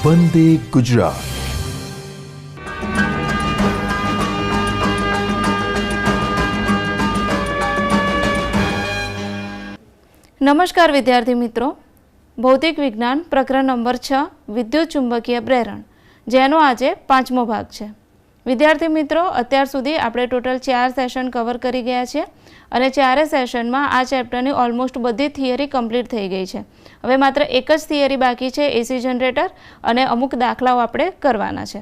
વંદે ગુજરાત. નમસ્કાર વિદ્યાર્થી મિત્રો, ભૌતિક વિજ્ઞાન પ્રકરણ નંબર 6 વિદ્યુત ચુંબકીય પ્રેરણ, જેનો આજે 5મો ભાગ છે. વિદ્યાર્થી મિત્રો, અત્યાર સુધી આપણે ટોટલ 4 સેશન કવર કરી ગયા છે અને 4 સેશનમાં આ ચેપ્ટરની ઓલમોસ્ટ બધી થિયરી કમ્પ્લીટ થઈ ગઈ છે. હવે માત્ર એક જ થિયરી બાકી છે, એસી જનરેટર, અને અમુક દાખલાઓ આપણે કરવાના છે.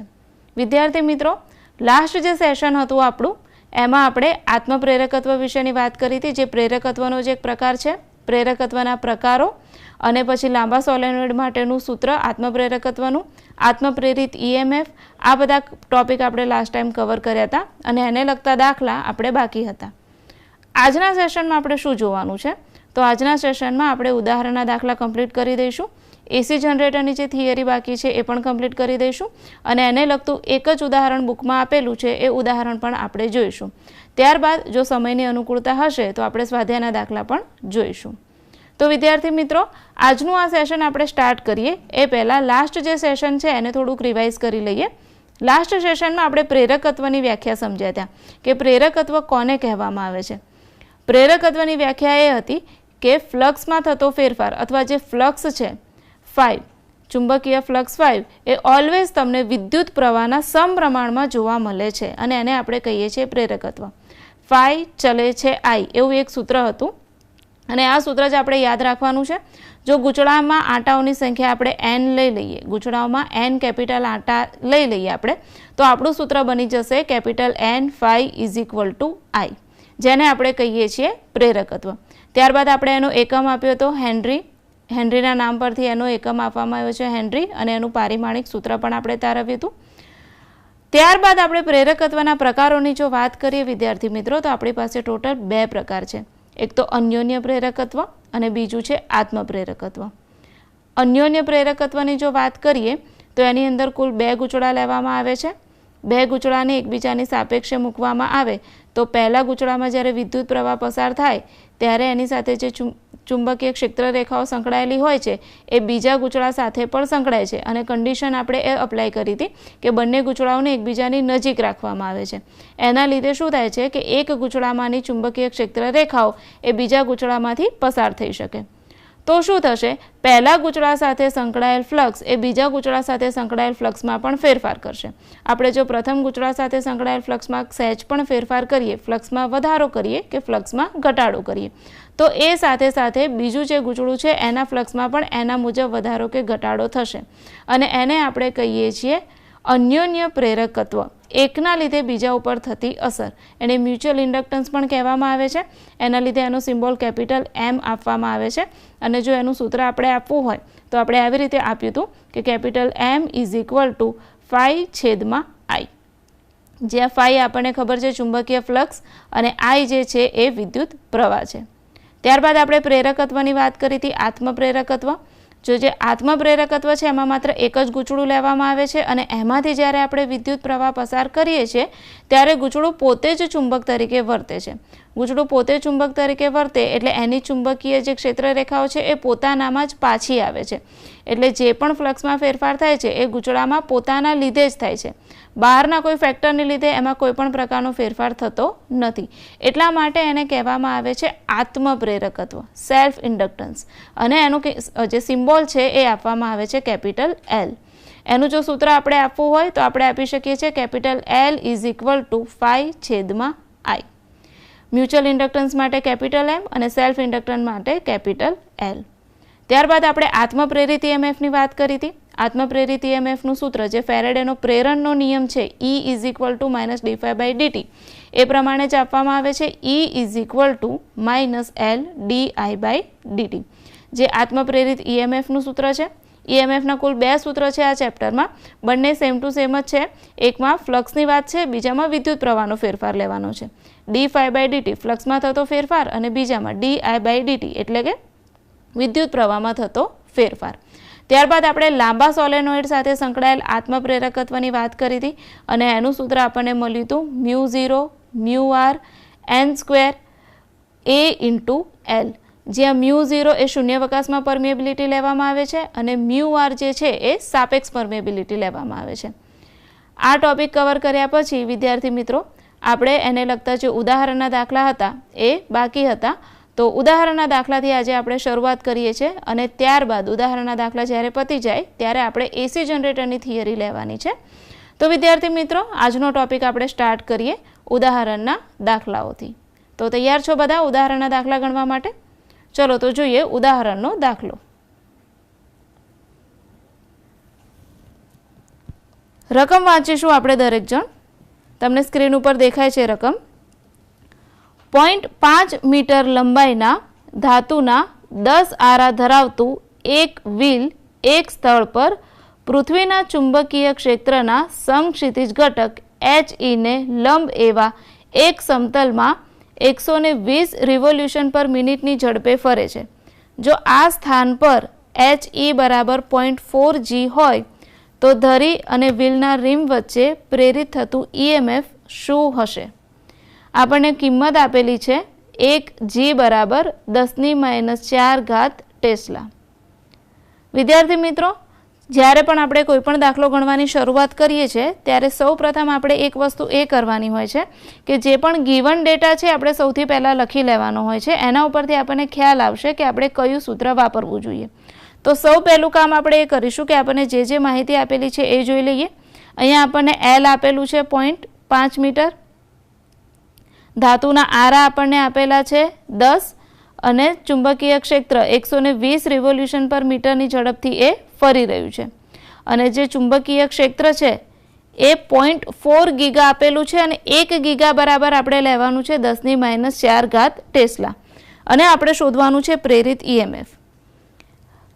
વિદ્યાર્થી મિત્રો, લાસ્ટ જે સેશન હતું આપણું, એમાં આપણે આત્મપ્રેરકત્વ વિશેની વાત કરી હતી, જે પ્રેરકત્વનો જ એક પ્રકાર છે. પ્રેરકત્વના પ્રકારો અને પછી લાંબા સોલેનોઇડ માટેનું સૂત્ર આત્મપ્રેરકત્વનું, આત્મપ્રેરિત ઈએમએફ, આ બધા ટોપિક આપણે લાસ્ટ ટાઈમ કવર કર્યા હતા અને એને લગતા દાખલા આપણે બાકી હતા. આજના સેશનમાં આપણે શું જોવાનું છે? તો આજના સેશનમાં આપણે ઉદાહરણના દાખલા કમ્પ્લીટ કરી દઈશું. એસી જનરેટરની જે થિયરી બાકી છે એ પણ કમ્પ્લીટ કરી દઈશું અને એને લગતું એક જ ઉદાહરણ બુકમાં આપેલું છે એ ઉદાહરણ પણ આપણે જોઈશું. ત્યારબાદ જો સમયની અનુકૂળતા હશે તો આપણે સ્વાધ્યાયના દાખલા પણ જોઈશું. તો વિદ્યાર્થી મિત્રો, આજનું આ સેશન આપણે સ્ટાર્ટ કરીએ એ પહેલાં લાસ્ટ જે સેશન છે એને થોડુંક રિવાઇઝ કરી લઈએ. લાસ્ટ સેશનમાં આપણે પ્રેરકત્વની વ્યાખ્યા સમજ્યા હતા કે પ્રેરકત્વ કોને કહેવામાં આવે છે. પ્રેરકત્વની વ્યાખ્યા એ હતી કે ફ્લક્સમાં થતો ફેરફાર અથવા જે ફ્લક્સ છે ફાઈ, ચુંબકીય ફ્લક્સ ફાઈ, એ ઓલવેઝ તમને વિદ્યુત પ્રવાહના સમપ્રમાણમાં જોવા મળે છે અને એને આપણે કહીએ છીએ પ્રેરકત્વ. ફાઈ ચલે છે આઈ, એવું એક સૂત્ર હતું અને આ સૂત્ર જ આપણે યાદ રાખવાનું છે. જો ગૂંચળામાં આંટાઓની સંખ્યા આપણે n લઈ લઈએ, ગૂંચળાઓમાં n કેપિટલ આંટા લઈ લઈએ આપણે, તો આપણું સૂત્ર બની જશે capital N phi is equal to I, જેને આપણે કહીએ છીએ પ્રેરકત્વ. ત્યારબાદ આપણે એનો એકમ આપ્યો હતો હેનરી. હેનરીના નામ પરથી એનો એકમ આપવામાં આવ્યો છે હેનરી, અને એનું પારિમાણિક સૂત્ર પણ આપણે તારવ્યું હતું. ત્યારબાદ આપણે પ્રેરકત્વના પ્રકારોની જો વાત કરીએ વિદ્યાર્થી મિત્રો, તો આપણી પાસે ટોટલ 2 પ્રકાર છે. એક તો અન્યોન્ય પ્રેરકત્વ અને બીજું છે આત્મપ્રેરકત્વ. અન્યોન્ય પ્રેરકત્વની જો વાત કરીએ તો એની અંદર કુલ 2 ગૂંચળા લેવામાં આવે છે. 2 ગૂંચળાને એકબીજાની સાપેક્ષે મૂકવામાં આવે તો પહેલા ગૂંચળામાં જ્યારે વિદ્યુત પ્રવાહ પસાર થાય ત્યારે એની સાથે જે ચુંબકીય ક્ષેત્ર રેખાઓ સંકળાયેલી હોય છે એ બીજા ગૂંચળા સાથે પણ સંકળાય છે અને કન્ડિશન આપણે એ અપ્લાય કરી હતી કે બંને ગૂંચળાઓને એકબીજાની નજીક રાખવામાં આવે છે. એના લીધે શું થાય છે કે એક ગૂંચળામાંની ચુંબકીય ક્ષેત્ર રેખાઓ એ બીજા ગૂંચળામાંથી પસાર થઈ શકે. તો શું થશે? પહેલા ગૂંચળા સાથે સંકળાયેલ ફ્લક્સ એ બીજા ગૂંચળા સાથે સંકળાયેલ ફ્લક્સમાં પણ ફેરફાર કરશે. આપણે જો પ્રથમ ગૂંચળા સાથે સંકળાયેલ ફ્લક્સમાં સહેજ પણ ફેરફાર કરીએ, ફ્લક્સમાં વધારો કરીએ કે ફ્લક્સમાં ઘટાડો કરીએ, તો એ સાથે સાથે બીજું જે ગૂંચળું છે એના ફ્લક્સમાં પણ એના મુજબ વધારો કે ઘટાડો થશે અને એને આપણે કહીએ છીએ અન્યોન્ય પ્રેરકત્વ. એકના લીધે બીજા ઉપર થતી અસર, એને મ્યુચ્યુઅલ ઇન્ડક્ટન્સ પણ કહેવામાં આવે છે. એના લીધે એનો સિમ્બોલ કેપિટલ M આપવામાં આવે છે અને જો એનું સૂત્ર આપણે આપવું હોય તો આપણે આવી રીતે આપ્યું હતું કે capital M is equal to phi છેદમાં I, જ્યાં ફાઈ આપણને ખબર છે ચુંબકીય ફ્લક્સ અને I જે છે એ વિદ્યુત પ્રવાહ છે. ત્યારબાદ આપણે પ્રેરકત્વની વાત કરી હતી, આત્મપ્રેરકત્વ. જો જે આત્મપ્રેરકત્વ છે એમાં માત્ર એક જ ગૂંચળું લેવામાં આવે છે અને એમાંથી જ્યારે આપણે વિદ્યુત પ્રવાહ પસાર કરીએ છીએ ત્યારે ગૂંચળું પોતે જ ચુંબક તરીકે વર્તે છે. ગૂંચળું પોતે ચુંબક તરીકે વર્તે એટલે એની ચુંબકીય જે ક્ષેત્ર રેખાઓ છે એ પોતાનામાં જ પાછી આવે છે. એટલે જે પણ ફ્લક્સમાં ફેરફાર થાય છે એ ગૂંચળામાં પોતાના લીધે જ થાય છે. બહારના કોઈ ફેક્ટરને લીધે એમાં કોઈ પણ પ્રકારનો ફેરફાર થતો નથી. એટલા માટે એને કહેવામાં આવે છે આત્મપ્રેરકત્વ, સેલ્ફ ઇન્ડક્ટન્સ, અને એનું જે સિમ્બોલ છે એ આપવામાં આવે છે કેપિટલ L. એનું જો સૂત્ર આપણે આપવું હોય તો આપણે આપી શકીએ છીએ capital L is equal to phi છેદમાં I. મ્યુચ્યુઅલ ઇન્ડક્ટન્સ માટે કેપિટલ M અને સેલ્ફ ઇન્ડક્ટન્સ માટે કેપિટલ L. ત્યારબાદ આપણે આત્મપ્રેરિત EMFની વાત કરી હતી. આત્મપ્રેરિત EMFનું સૂત્ર જે ફેરેડેનો પ્રેરણનો નિયમ છે E is equal two minus d∅/dt એ પ્રમાણે જ આપવામાં આવે છે. E is equal two minus L di/dt, જે આત્મપ્રેરિત EMFનું સૂત્ર છે. EMFના કુલ 2 સૂત્ર છે આ ચેપ્ટરમાં, બંને સેમ ટુ સેમ જ છે. એકમાં ફ્લક્સની વાત છે, બીજામાં વિદ્યુત પ્રવાહનો ફેરફાર લેવાનો છે. d∅/dt ફ્લક્સમાં થતો ફેરફાર અને બીજામાં di/dt એટલે કે વિદ્યુત પ્રવાહમાં થતો ફેરફાર. ત્યારબાદ આપણે લાંબા સોલેનોઇડ સાથે સંકળાયેલ આત્મપ્રેરકત્વની વાત કરી હતી અને એનું સૂત્ર આપણને મળ્યું હતું μ0 μr n² a × L, જ્યાં μ0 એ શૂન્યાવકાશમાં પરમિએબિલિટી લેવામાં આવે છે અને μr જે છે એ સાપેક્ષ પરમિએબિલિટી લેવામાં આવે છે. આ ટોપિક કવર કર્યા પછી વિદ્યાર્થી મિત્રો આપણે એને લગતા જે ઉદાહરણના દાખલા હતા એ બાકી હતા. તો ઉદાહરણના દાખલાથી આજે આપણે શરૂઆત કરીએ છીએ અને ત્યારબાદ ઉદાહરણના દાખલા જ્યારે પતી જાય ત્યારે આપણે એસી જનરેટરની થિયરી લેવાની છે. તો વિદ્યાર્થી મિત્રો આજનો ટોપિક આપણે સ્ટાર્ટ કરીએ ઉદાહરણના દાખલાઓથી. તો તૈયાર છો બધા ઉદાહરણના દાખલા ગણવા માટે? ચલો તો જોઈએ ઉદાહરણનો દાખલો. રકમ વાંચીશું આપણે દરેક જણ. તમને સ્ક્રીન ઉપર દેખાય છે રકમ. 0.5 મીટર લંબાઈના ધાતુના 10 આરા ધરાવતું એક વ્હીલ એક સ્થળ પર પૃથ્વીના ચુંબકીય ક્ષેત્રના સમક્ષિતિજ ઘટક HE ને લંબ એવા એક સમતલમાં 120 રિવોલ્યુશન પર મિનિટની ઝડપે ફરે છે. જો આ સ્થાન પર HE બરાબર 0.4 G હોય તો ધરી અને વ્હીલના રીમ વચ્ચે પ્રેરિત થતું EMF શું હશે? આપણને કિંમત આપેલી છે 1 G બરાબર 10⁻⁴ ટેસ્લા. વિદ્યાર્થી મિત્રો જ્યારે પણ આપણે કોઈ પણ દાખલો ગણવાની શરૂઆત કરીએ છીએ ત્યારે સૌ પ્રથમ આપણે એક વસ્તુ એ કરવાની હોય છે કે જે પણ ગિવન ડેટા છે આપણે સૌથી પહેલાં લખી લેવાનો હોય છે. એના ઉપરથી આપણને ખ્યાલ આવશે કે આપણે કયું સૂત્ર વાપરવું જોઈએ. તો સૌ પહેલું કામ આપણે એ કરીશું કે આપણને જે માહિતી આપેલી છે એ જોઈ લઈએ. અહીંયા આપણને L આપેલું છે 0.5 મીટર, ધાતુના આરા આપણને આપેલા છે 10 અને ચુંબકીય ક્ષેત્ર 120 રિવોલ્યુશન પર મીટરની ઝડપથી એ ફરી રહ્યું છે. અને જે ચુંબકીય ક્ષેત્ર છે એ 0.4 ગીગા આપેલું છે અને 1 ગીગા બરાબર આપણે લેવાનું છે 10⁻⁴ ટેસ્લા અને આપણે શોધવાનું છે પ્રેરિત EMF.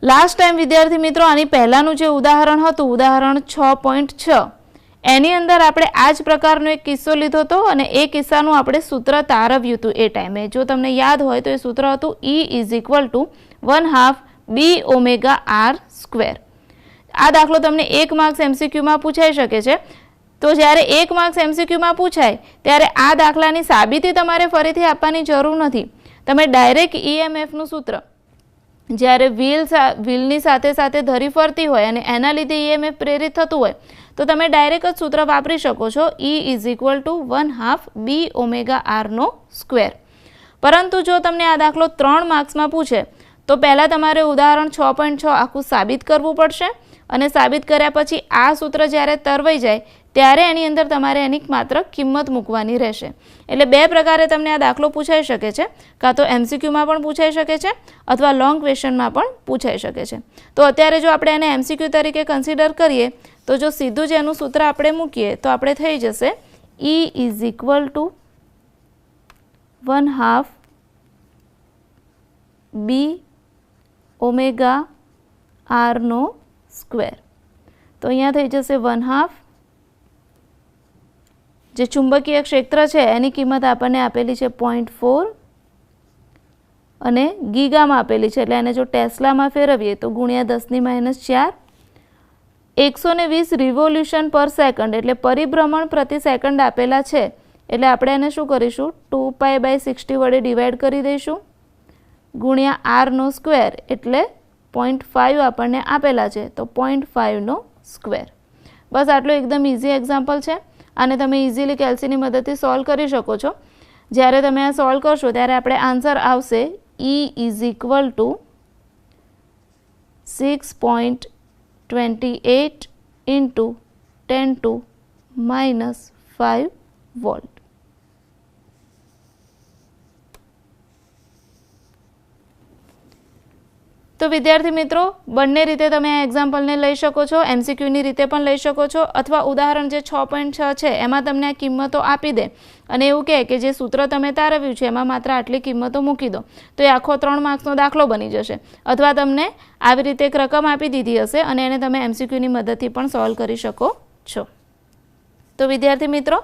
લાસ્ટ ટાઈમ વિદ્યાર્થી મિત્રો આની પહેલાંનું જે ઉદાહરણ હતું ઉદાહરણ 6.6 એની અંદર આપણે આ જ પ્રકારનો એક કિસ્સો લીધો હતો અને એ કિસ્સાનું આપણે સૂત્ર તારવ્યું હતું એ ટાઈમે. જો તમને યાદ હોય તો એ સૂત્ર હતું E = 1/2 BΩR². આ દાખલો તમને 1 માર્ક્સ MCQમાં પૂછાઈ શકે છે. તો જ્યારે 1 માર્ક્સ MCQમાં પૂછાય ત્યારે આ દાખલાની સાબિતી તમારે ફરીથી આપવાની જરૂર નથી. તમે ડાયરેક્ટ EMFનું સૂત્ર જ્યારે વ્હીલની સાથે સાથે ધરી ફરતી હોય અને એના લીધે EMF પ્રેરિત થતું હોય તો તમે ડાયરેક્ટ જ સૂત્ર વાપરી શકો છો E = 1/2 BΩR². પરંતુ જો તમને આ દાખલો 3 માર્ક્સમાં પૂછે તો પહેલાં તમારે ઉદાહરણ 6.6 આખું સાબિત કરવું પડશે અને સાબિત કર્યા પછી આ સૂત્ર જ્યારે તરવાઈ જાય ત્યારે એની અંદર તમારે એની માત્ર કિંમત મૂકવાની રહેશે. એટલે બે પ્રકારે તમને આ દાખલો પૂછાઈ શકે છે. કાં તો MCQમાં પણ પૂછાઈ શકે છે અથવા લોંગ ક્વેશ્ચનમાં પણ પૂછાઈ શકે છે. તો અત્યારે જો આપણે એને MCQ તરીકે કન્સિડર કરીએ તો જો સીધું જ એનું સૂત્ર આપણે મૂકીએ તો આપણે થઈ જશે E = 1/2 BΩR². તો અહીંયા થઈ જશે 1/2. જે ચુંબકીય ક્ષેત્ર છે એની કિંમત આપણને આપેલી છે 0.4 અને ગીગામાં આપેલી છે એટલે એને જો ટેસ્લામાં ફેરવીએ તો ગુણ્યા 10⁻⁴. 120 રિવોલ્યુશન પર સેકન્ડ એટલે પરિભ્રમણ પ્રતિ સેકન્ડ આપેલા છે એટલે આપણે એને શું કરીશું 2π/60 વડે ડિવાઈડ કરી દઈશું ગુણ્યા R² એટલે 0.5 આપણને આપેલા છે તો 0.5². બસ આટલું એકદમ ઇઝી એક્ઝામ્પલ છે. આને તમે ઇઝીલી કેલ્સીની મદદથી સોલ્વ કરી શકો છો. જ્યારે તમે આ સોલ્વ કરશો ત્યારે આપણે આન્સર આવશે E = 6.28 × 10⁻⁵ વોલ્ટ. તો વિદ્યાર્થી મિત્રો બંને રીતે તમે આ એક્ઝામ્પલને લઈ શકો છો. MCQની રીતે પણ લઈ શકો છો અથવા ઉદાહરણ જે 6.6 છે એમાં તમને આ કિંમતો આપી દે અને એવું કહે કે જે સૂત્ર તમે તારવ્યું છે એમાં માત્ર આટલી કિંમતો મૂકી દો તો એ આખો 3 માર્ક્સનો દાખલો બની જશે. અથવા તમને આવી રીતે એક રકમ આપી દીધી હશે અને એને તમે MCQની મદદથી પણ સોલ્વ કરી શકો છો. તો વિદ્યાર્થી મિત્રો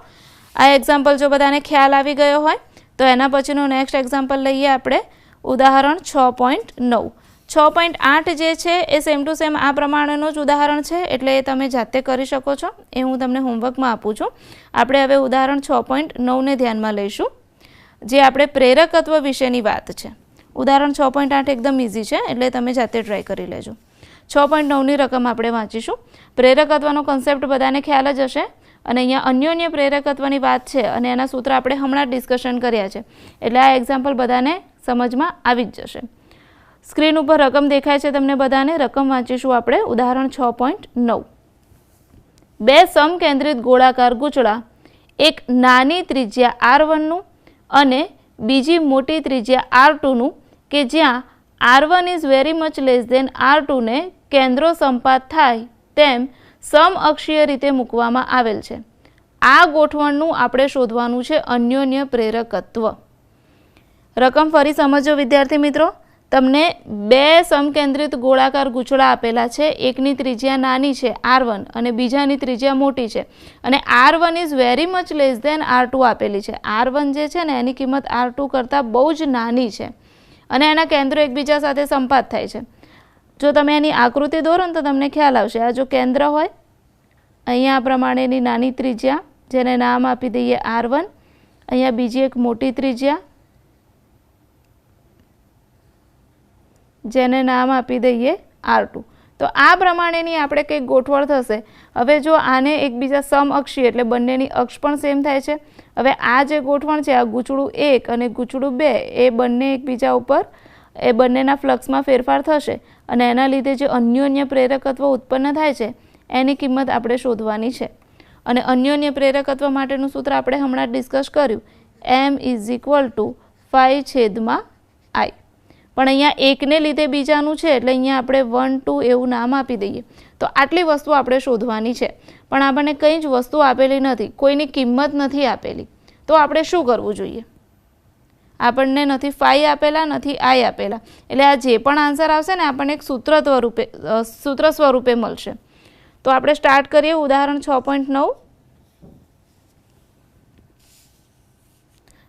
આ એક્ઝામ્પલ જો બધાને ખ્યાલ આવી ગયો હોય તો એના પછીનું નેક્સ્ટ એક્ઝામ્પલ લઈએ આપણે ઉદાહરણ 6.9. 6.8 જે છે એ સેમ ટુ સેમ આ પ્રમાણેનો જ ઉદાહરણ છે એટલે એ તમે જાતે કરી શકો છો. એ હું તમને હોમવર્કમાં આપું છું. આપણે હવે ઉદાહરણ 6.9 ને ધ્યાનમાં લઈશું જે આપણે પ્રેરકત્વ વિશેની વાત છે. ઉદાહરણ 6.8 એકદમ ઇઝી છે, એટલે તમે જાતે ટ્રાય કરી લેજો. 6.9ની રકમ આપણે વાંચીશું. પ્રેરકત્વનો કન્સેપ્ટ બધાને ખ્યાલ જ હશે અને અહીંયા અન્યોન્ય પ્રેરકત્વની વાત છે અને એના સૂત્ર આપણે હમણાં જ ડિસ્કશન કર્યા છે, એટલે આ એક્ઝામ્પલ બધાને સમજમાં આવી જ જશે. સ્ક્રીન ઉપર રકમ દેખાય છે તમને બધાને. રકમ વાંચીશું આપણે. ઉદાહરણ 6.9. બે સમકેન્દ્રિત ગોળાકાર ગૂંચળા, એક નાની ત્રિજ્યા R1નું અને બીજી મોટી ત્રિજ્યા R2નું, કે જ્યાં R1 is very much less than R2 ને કેન્દ્રો સંપાત થાય તેમ સમઅક્ષીય રીતે મૂકવામાં આવેલ છે. આ ગોઠવણનું આપણે શોધવાનું છે અન્યોન્ય પ્રેરકત્વ. રકમ ફરી સમજો વિદ્યાર્થી મિત્રો. તમને બે સમકેન્દ્રિત ગોળાકાર ગૂંચળા આપેલા છે. એકની ત્રિજ્યા નાની છે R1 અને બીજાની ત્રિજ્યા મોટી છે, અને R1 is very much less than R2 આપેલી છે. R1 જે છે ને એની કિંમત R2 કરતાં બહુ જ નાની છે અને એના કેન્દ્રો એકબીજા સાથે સંપાત થાય છે. જો તમે એની આકૃતિ દોરો ને તો તમને ખ્યાલ આવશે. આ જો કેન્દ્ર હોય, અહીંયા આ પ્રમાણેની નાની ત્રિજ્યા જેને નામ આપી દઈએ R1, અહીંયા બીજી એક મોટી ત્રિજ્યા જેને નામ આપી દઈએ R2. તો આ પ્રમાણેની આપણે કંઈક ગોઠવણ થશે. હવે જો આને એકબીજા સમઅક્ષી એટલે બંનેની અક્ષ પણ સેમ થાય છે. હવે આ જે ગોઠવણ છે, આ ગૂંચળું 1 અને ગૂંચળું 2, એ બંને એકબીજા ઉપર એ બંનેના ફ્લક્સમાં ફેરફાર થશે અને એના લીધે જે અન્યોન્ય પ્રેરકત્વ ઉત્પન્ન થાય છે એની કિંમત આપણે શોધવાની છે. અને અન્યોન્ય પ્રેરકત્વ માટેનું સૂત્ર આપણે હમણાં ડિસ્કસ કર્યું, M = 5/I. પણ અહીંયા એકને લીધે બીજાનું છે એટલે અહીંયા આપણે 1, 2 એવું નામ આપી દઈએ. તો આટલી વસ્તુ આપણે શોધવાની છે, પણ આપણને કંઈ જ વસ્તુ આપેલી નથી, કોઈની કિંમત નથી આપેલી. તો આપણે શું કરવું જોઈએ? આપણને નથી phi આપેલા, નથી I આપેલા, એટલે આ જે પણ આન્સર આવશે ને આપણને એક સૂત્ર સ્વરૂપે મળશે. તો આપણે સ્ટાર્ટ કરીએ. ઉદાહરણ 6.9.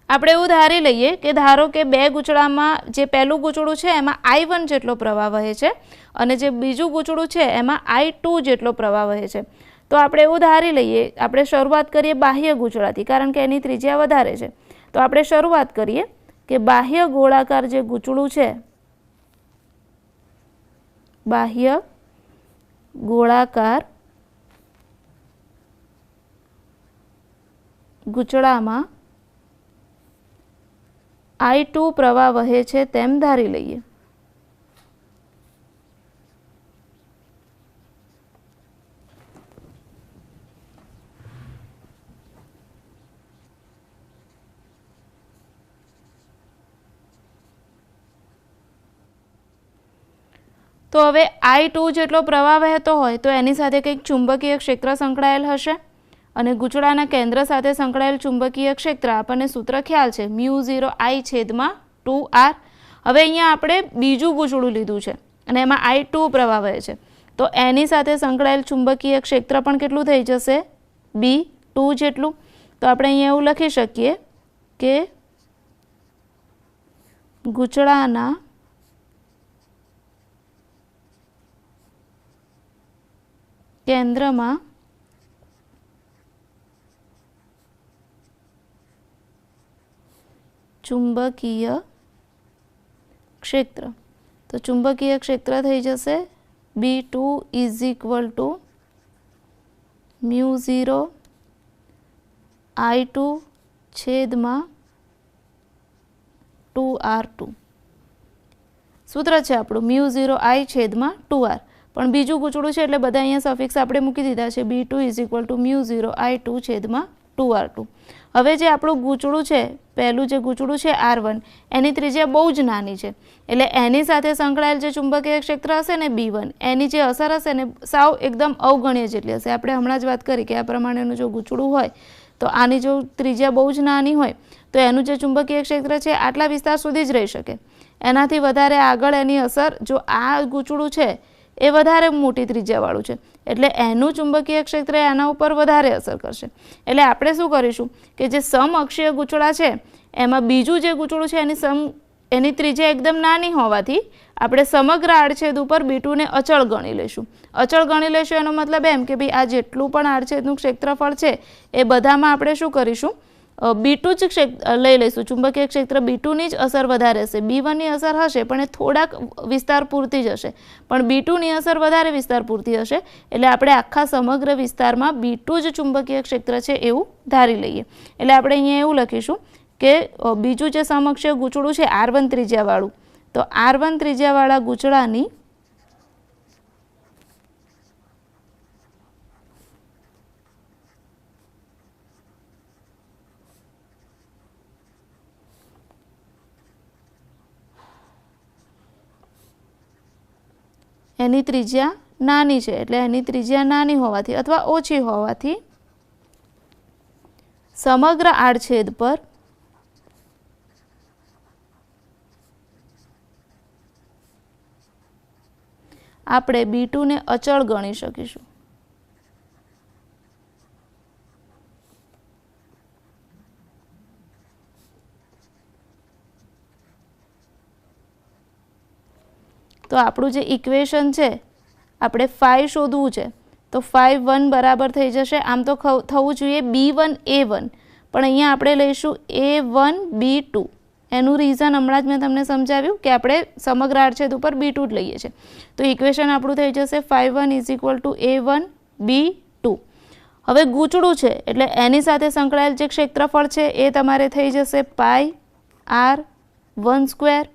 આપણે એવું ધારી લઈએ કે ધારો કે બે ગૂંચળામાં જે પહેલું ગૂંચળું છે એમાં I1 જેટલો પ્રવાહ વહે છે અને જે બીજું ગૂંચળું છે એમાં I2 જેટલો પ્રવાહ વહે છે. તો આપણે એવું ધારી લઈએ, આપણે શરૂઆત કરીએ બાહ્ય ગૂંચળાથી, કારણ કે એની ત્રિજ્યા વધારે છે. તો આપણે શરૂઆત કરીએ કે બાહ્ય ગોળાકાર જે ગૂંચળું છે, બાહ્ય ગોળાકાર ગૂંચળામાં I2 પ્રવાહ વહે છે તેમ ધારી લઈએ. તો હવે I2 જેટલો પ્રવાહ વહેતો હોય તો એની સાથે કંઈક ચુંબકીય ક્ષેત્ર સંકળાયેલ હશે અને ગૂંચળાના કેન્દ્ર સાથે સંકળાયેલ ચુંબકીય ક્ષેત્ર આપણને સૂત્ર ખ્યાલ છે, μ0I/2r. હવે અહીંયા આપણે બીજું ગૂંચળું લીધું છે અને એમાં I2 પ્રવાહ વહે છે, તો એની સાથે સંકળાયેલ ચુંબકીય ક્ષેત્ર પણ કેટલું થઈ જશે? B2 જેટલું. તો આપણે અહીંયા એવું લખી શકીએ કે ગૂંચળાના કેન્દ્રમાં ચુંબકીય ક્ષેત્ર. તો ચુંબકીય ક્ષેત્ર થઈ જશે B2 = μ0I2/2r2. સૂત્ર છે આપણું μ0I/2r. પણ બીજું ગૂંચળું છે એટલે બધા અહીંયા સફિક્સ આપણે મૂકી દીધા છે, B2 = μ0I2/2r2. હવે જે આપણું ગૂંચળું છે, પહેલું જે ગૂંચળું છે R1, એની ત્રિજ્યા બહુ જ નાની છે, એટલે એની સાથે સંકળાયેલ જે ચુંબકીય ક્ષેત્ર હશે ને B1, એની જે અસર હશે ને સાવ એકદમ અવગણ્ય જેટલી હશે. આપણે હમણાં જ વાત કરી કે આ પ્રમાણેનું જો ગૂંચળું હોય તો આની જો ત્રિજ્યા બહુ જ નાની હોય તો એનું જે ચુંબકીય ક્ષેત્ર છે આટલા વિસ્તાર સુધી જ રહી શકે. એનાથી વધારે આગળ એની અસર, જો આ ગૂંચળું છે એ વધારે મોટી ત્રિજ્યાવાળું છે એટલે એનું ચુંબકીય ક્ષેત્ર એના ઉપર વધારે અસર કરશે. એટલે આપણે શું કરીશું કે જે સમઅક્ષીય ગૂંચળા છે એમાં બીજું જે ગૂંચળું છે એની ત્રિજ્યા એકદમ નાની હોવાથી આપણે સમગ્ર આડછેદ ઉપર B2 ને અચળ ગણી લઈશું. અચળ ગણી લઈશું એનો મતલબ એમ કે ભાઈ આ જેટલું પણ આડછેદનું ક્ષેત્રફળ છે એ બધામાં આપણે શું કરીશું B2 જ ક્ષેત્ર લઈ લઈશું, ચુંબકીય ક્ષેત્ર B2ની જ અસર વધારે હશે. B1ની અસર હશે પણ એ થોડાક વિસ્તાર પૂરતી જ હશે, પણ B2ની અસર વધારે વિસ્તાર પૂરતી હશે. એટલે આપણે આખા સમગ્ર વિસ્તારમાં B2 જ ચુંબકીય ક્ષેત્ર છે એવું ધારી લઈએ. એટલે આપણે અહીંયા એવું લખીશું કે બીજું જે સમકક્ષ ગૂંચળું છે R1 ત્રિજ્યાવાળું, તો R1 ત્રિજ્યાવાળા ગૂંચળાની એની ત્રિજ્યા નાની છે, એટલે એની ત્રિજ્યા નાની હોવાથી અથવા ઓછી હોવાથી સમગ્ર આડછેદ પર આપણે B2 ને અચળ ગણી શકીશું. તો આપણું જે ઇક્વેશન છે આપણે phi શોધવું છે, તો phi 1 બરાબર થઈ જશે, આમ તો થવું જોઈએ B1 A1, પણ અહીંયા આપણે લઈશું A1 B2. એનું રીઝન હમણાં જ મેં તમને સમજાવ્યું કે આપણે સમગ્ર આડછેદ ઉપર B2 જ લઈએ છીએ. તો ઇક્વેશન આપણું થઈ જશે phi 1 = A1 B2. હવે ગૂંચળું છે એટલે એની સાથે સંકળાયેલ જે ક્ષેત્રફળ છે એ તમારે થઈ જશે પાઈ R1²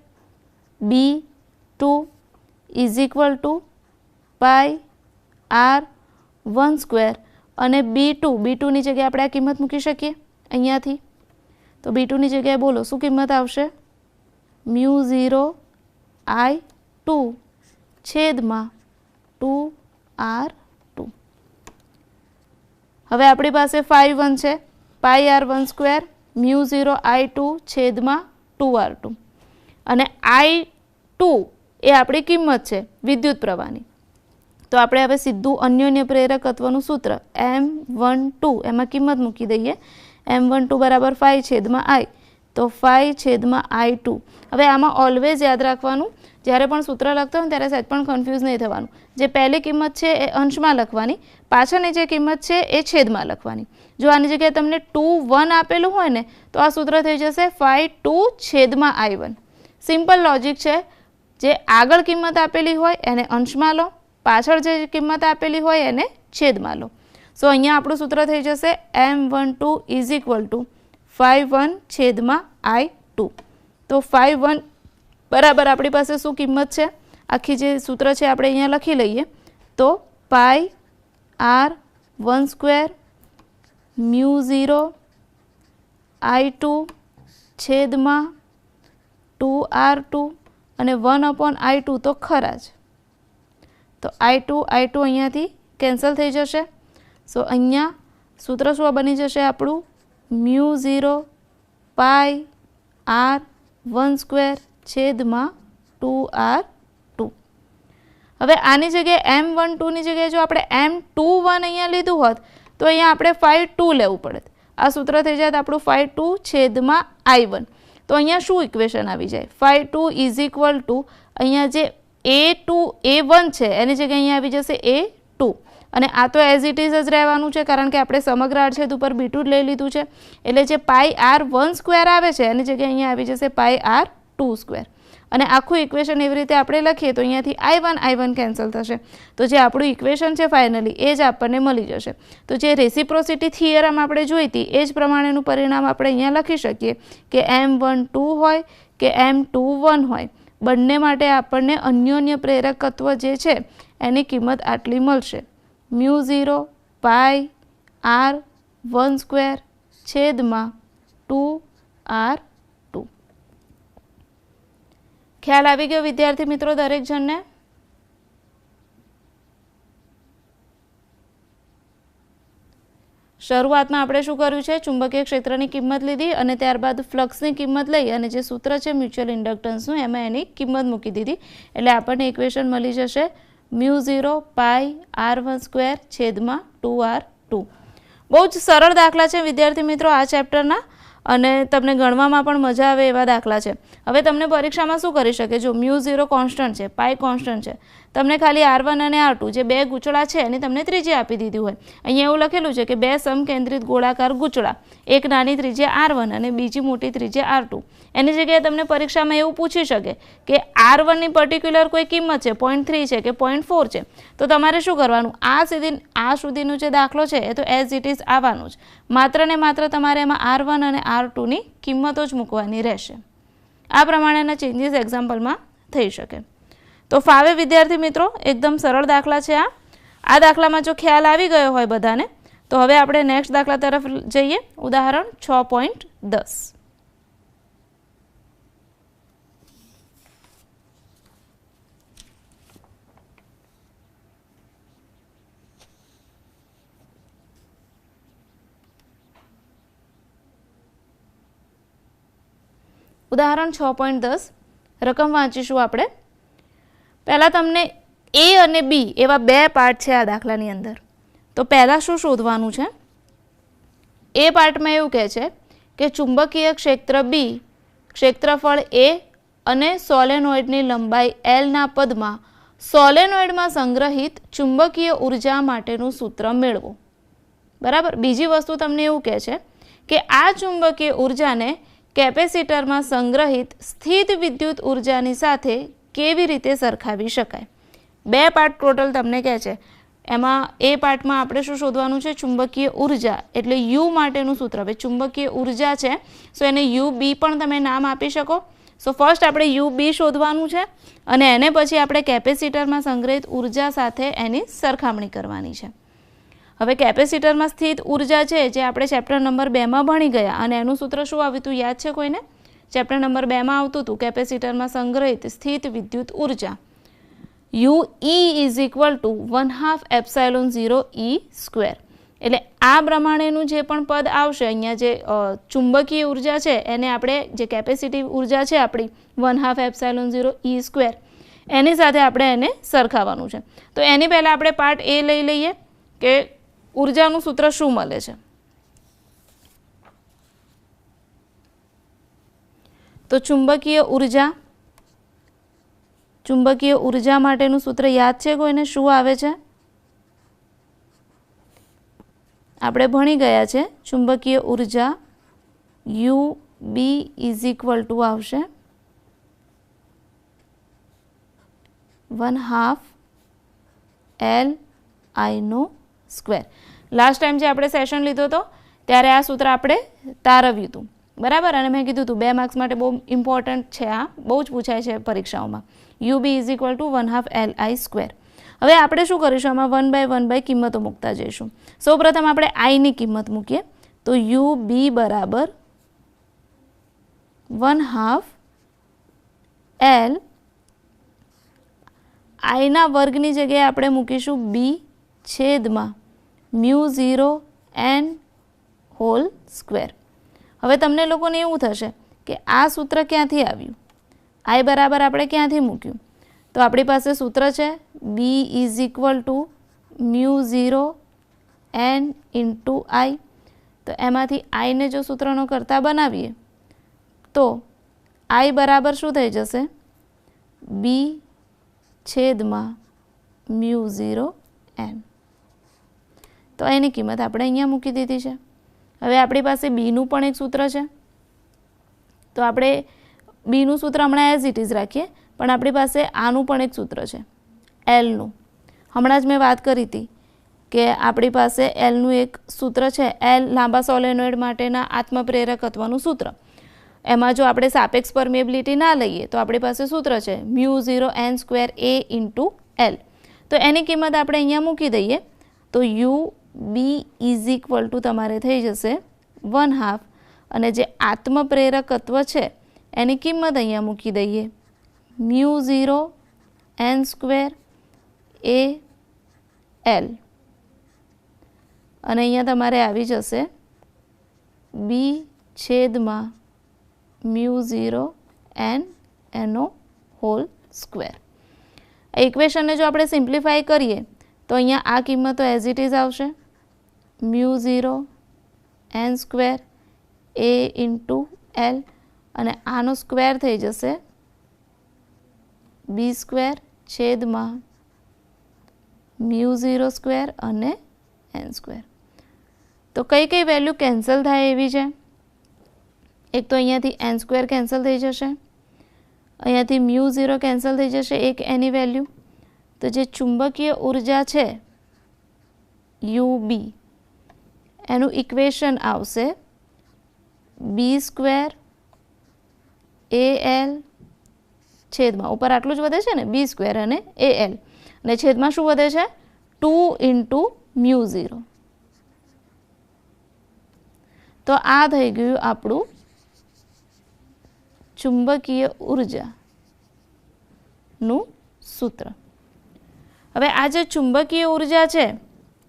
B2 = પાઈ R1² અને B2ની જગ્યાએ આપણે આ કિંમત મૂકી શકીએ અહીંયાથી. તો B2ની જગ્યાએ બોલો શું કિંમત આવશે? μ0 I2 છેદમાં 2R2. હવે આપણી પાસે phi 1 છે, પાઈ R1² μ0 I2 છેદમાં 2R2 અને I2 એ આપણી કિંમત છે વિદ્યુત પ્રવાહની. તો આપણે હવે સીધું અન્યોન્ય પ્રેરકત્વનું સૂત્ર M12 એમાં કિંમત મૂકી દઈએ. M12 બરાબર phi છેદમાં I, તો phi છેદમાં I2. હવે આમાં ઓલવેઝ યાદ રાખવાનું, જ્યારે પણ સૂત્ર લખતા હોય ત્યારે સહેજ પણ કન્ફ્યુઝ નહીં થવાનું. જે પહેલી કિંમત છે એ અંશમાં લખવાની, પાછળની જે કિંમત છે એ છેદમાં લખવાની. જો આની જગ્યાએ તમને 2 1 આપેલું હોય ને તો આ સૂત્ર થઈ જશે phi 2 છેદમાં I1. સિમ્પલ લોજિક છે. જે આગળ કિંમત આપેલી હોય એને અંશમાં લો, પાછળ જે કિંમત આપેલી હોય એને છેદમાં લો. સો અહીંયા આપણું સૂત્ર થઈ જશે M12 = phi 1 છેદમાં I2. તો phi 1 બરાબર આપણી પાસે શું કિંમત છે, આખી જે સૂત્ર છે આપણે અહીંયા લખી લઈએ. તો પાઈ R1² μ0 I2 છેદમાં 2R2 અને 1/I2 તો ખરા જ. તો I2 અહીંયાથી કેન્સલ થઈ જશે. સો અહીંયા સૂત્ર શું બની જશે આપણું? μ0 પાઈ R1² છેદમાં 2R2. હવે આની જગ્યાએ M12ની જગ્યાએ જો આપણે M21 અહીંયા લીધું હોત તો અહીંયા આપણે phi 2 લેવું પડે. આ સૂત્ર થઈ જાય આપણું phi 2 છેદમાં I1. તો અહીંયા શું ઇક્વેશન આવી જાય? phi 2 = અહીંયા જે A2 A1 છે એની જગ્યાએ અહીંયા આવી જશે A2, અને આ તો એઝ ઇટ ઇઝ જ રહેવાનું છે કારણ કે આપણે સમગ્ર આડછેદ ઉપર B2 જ લઈ લીધું છે. એટલે જે પાઈ R1² આવે છે એની જગ્યાએ અહીંયા આવી જશે પાઈ R2². અને આખું ઇક્વેશન એવી રીતે આપણે લખીએ તો અહીંયાથી I1 કેન્સલ થશે. તો જે આપણું ઇક્વેશન છે ફાઇનલી એ જ આપણને મળી જશે. તો જે રેસિપ્રોસિટી થિયરમ આપણે જોઈ હતી એ જ પ્રમાણેનું પરિણામ આપણે અહીંયા લખી શકીએ કે M12 હોય કે M21 હોય, બંને માટે આપણને અન્યોન્ય પ્રેરકત્વ જે છે એની કિંમત આટલી મળશે. μ0 પાઈ R1² છેદમાં 2R2. ખ્યાલ આવી ગયો વિદ્યાર્થી મિત્રો દરેક જણને? શરૂઆતમાં આપણે શું કર્યું છે? ચુંબકીય ક્ષેત્રની કિંમત લીધી અને ત્યારબાદ ફ્લક્સની કિંમત લઈ અને જે સૂત્ર છે મ્યુચ્યુઅલ ઇન્ડક્ટન્સનું એમાં એની કિંમત મૂકી દીધી. એટલે આપણને ઇક્વેશન મળી જશે μ0 પાઈ R1² છેદમાં 2R2. બહુ જ સરળ દાખલા છે વિદ્યાર્થી મિત્રો આ ચેપ્ટરના, અને તમને ગણવામાં પણ મજા આવે એવા દાખલા છે. હવે તમને પરીક્ષામાં શું કરી શકે? જો μ0 કોન્સ્ટન્ટ છે, પાઈ કોન્સ્ટન્ટ છે, તમને ખાલી R1 અને R2 જે બે ગૂંચળા છે એની તમને ત્રિજ્યા આપી દીધી હોય, અહીંયા એવું લખેલું છે કે બે સમકેન્દ્રિત ગોળાકાર ગૂંચળા, એક નાની ત્રિજ્યા R1 અને બીજી મોટી ત્રિજ્યા R2. એની જગ્યાએ તમને પરીક્ષામાં એવું પૂછી શકે કે R1 ની પર્ટિક્યુલર કોઈ કિંમત છે 0.3 છે કે 0.4 છે, તો તમારે શું કરવાનું, આ સુધીનો જે દાખલો છે એ તો એઝ ઇટ ઇઝ આવવાનું જ, માત્ર ને માત્ર તમારે એમાં R1 અને R2 ની કિંમતો જ મૂકવાની રહેશે. આ પ્રમાણેના ચેન્જીસ એક્ઝામ્પલમાં થઈ શકે. તો ફાવે વિદ્યાર્થી મિત્રો, એકદમ સરળ દાખલા છે આ દાખલામાં જો ખ્યાલ આવી ગયો હોય બધાને, તો હવે આપણે નેક્સ્ટ દાખલા તરફ જઈએ. ઉદાહરણ 6.10. ઉદાહરણ 6.10 રકમ વાંચીશું આપણે. પહેલાં તમને A અને B એવા બે પાર્ટ છે આ દાખલાની અંદર. તો પહેલાં શું શોધવાનું છે? એ પાર્ટમાં એવું કહે છે કે ચુંબકીય ક્ષેત્ર B, ક્ષેત્રફળ A અને સોલેનોઇડની લંબાઈ L ના પદમાં સોલેનોઇડમાં સંગ્રહિત ચુંબકીય ઉર્જા માટેનું સૂત્ર મેળવો. બરાબર. બીજી વસ્તુ તમને એવું કહે છે કે આ ચુંબકીય ઉર્જાને કેપેસિટરમાં સંગ્રહિત સ્થિત વિદ્યુત ઉર્જાની સાથે કેવી રીતે સરખાવી શકાય. બે પાર્ટ ટોટલ તમને કહે છે. એમાં એ પાર્ટમાં આપણે શું શોધવાનું છે? ચુંબકીય ઉર્જા, એટલે યુ માટેનું સૂત્ર. હવે ચુંબકીય ઉર્જા છે, સો એને UB પણ તમે નામ આપી શકો. સો ફર્સ્ટ આપણે UB શોધવાનું છે અને એને પછી આપણે કેપેસિટરમાં સંગ્રહિત ઉર્જા સાથે એની સરખામણી કરવાની છે. હવે કેપેસિટરમાં સ્થિત ઉર્જા છે જે આપણે ચેપ્ટર નંબર 2માં ભણી ગયા, અને એનું સૂત્ર શું આવ્યું હતું યાદ છે કોઈને? ચેપ્ટર નંબર 2માં આવતું હતું કેપેસિટરમાં સંગ્રહિત સ્થિત વિદ્યુત ઉર્જા UE is equal two 1/2 epsilon 0 E². એટલે આ પ્રમાણેનું જે પણ પદ આવશે અહીંયા, જે ચુંબકીય ઉર્જા છે એને આપણે, જે કેપેસિટિવ ઉર્જા છે આપણી 1/2 એપ્સાઇલોન 0 E², એની સાથે આપણે એને સરખાવવાનું છે. તો એની પહેલાં આપણે પાર્ટ A લઈ લઈએ કે ઉર્જાનું સૂત્ર શું મળે છે. તો ચુંબકીય ઉર્જા માટેનું સૂત્ર યાદ છે કોઈને? શું આવે છે? આપણે ભણી ગયા છે. ચુંબકીય ઉર્જા UB ઇઝ ઇક્વલ ટુ આવશે 1/2 LI². લાસ્ટ ટાઈમ જે આપણે સેશન લીધો હતો ત્યારે આ સૂત્ર આપણે તારવ્યું હતું, બરાબર. અને મેં કીધું હતું 2 માર્ક્સ માટે બહુ ઇમ્પોર્ટન્ટ છે, આ બહુ જ પૂછાય છે પરીક્ષાઓમાં. UB is equal two 1/2 LI². હવે આપણે શું કરીશું? આમાં 1/1 કિંમતો મૂકતા જઈશું. સૌપ્રથમ આપણે I ની કિંમત મૂકીએ. તો UB બરાબર 1/2 L, I ના વર્ગની જગ્યાએ આપણે મૂકીશું B/μ0 n². હવે તમને લોકોને એવું થશે કે આ સૂત્ર ક્યાંથી આવ્યું? I બરાબર આપણે ક્યાંથી મૂક્યું? તો આપણી પાસે સૂત્ર છે B is equal to μ0 n into I. તો એમાંથી I ને જો સૂત્રનો કરતા બનાવીએ તો I બરાબર શું થઈ જશે? B/μ0 n. તો એની કિંમત આપણે અહીંયા મૂકી દીધી છે. હવે આપણી પાસે બીનું પણ એક સૂત્ર છે, તો આપણે બીનું સૂત્ર હમણાં એઝ ઇટ ઇઝ રાખીએ, પણ આપણી પાસે આનું પણ એક સૂત્ર છે Lનું. હમણાં જ મેં વાત કરી હતી કે આપણી પાસે Lનું એક સૂત્ર છે, L લાંબા સોલેનોઇડ માટેના આત્મપ્રેરકત્વનું સૂત્ર. એમાં જો આપણે સાપેક્ષ પરમેબિલિટી ના લઈએ તો આપણી પાસે સૂત્ર છે μ0 n² A ઇન્ટુ L. તો એની કિંમત આપણે અહીંયા મૂકી દઈએ તો UB ઇઝ ઇક્વલ ટુ તમારે થઈ જશે 1/2, અને જે આત્મપ્રેરકત્વ છે એની કિંમત અહીંયા મૂકી દઈએ μ0 n² AL, અને અહીંયા તમારે આવી જશે B/μ0 n². ઇક્વેશનને જો આપણે સિમ્પ્લિફાય કરીએ તો અહીંયા આ કિંમતો એઝ ઇટ ઇઝ આવશે μ0 n² A ઇન્ટુ L, અને આનો સ્ક્વેર થઈ જશે B² μ0 સ્ક્વેર અને n સ્ક્વેર. તો કઈ કઈ વેલ્યુ કેન્સલ થાય એવી છે? એક તો અહીંયાથી n સ્ક્વેર કેન્સલ થઈ જશે, અહીંયાથી μ0 કેન્સલ થઈ જશે એક એની વેલ્યુ. તો જે ચુંબકીય ઉર્જા છે UB એનું ઇક્વેશન આવશે b² AL છેદમાં, ઉપર આટલું જ વધે છે ને b² અને AL, અને છેદમાં શું વધે છે 2 × μ0. તો આ થઈ ગયું આપણું ચુંબકીય ઉર્જાનું સૂત્ર. હવે આ જે ચુંબકીય ઉર્જા છે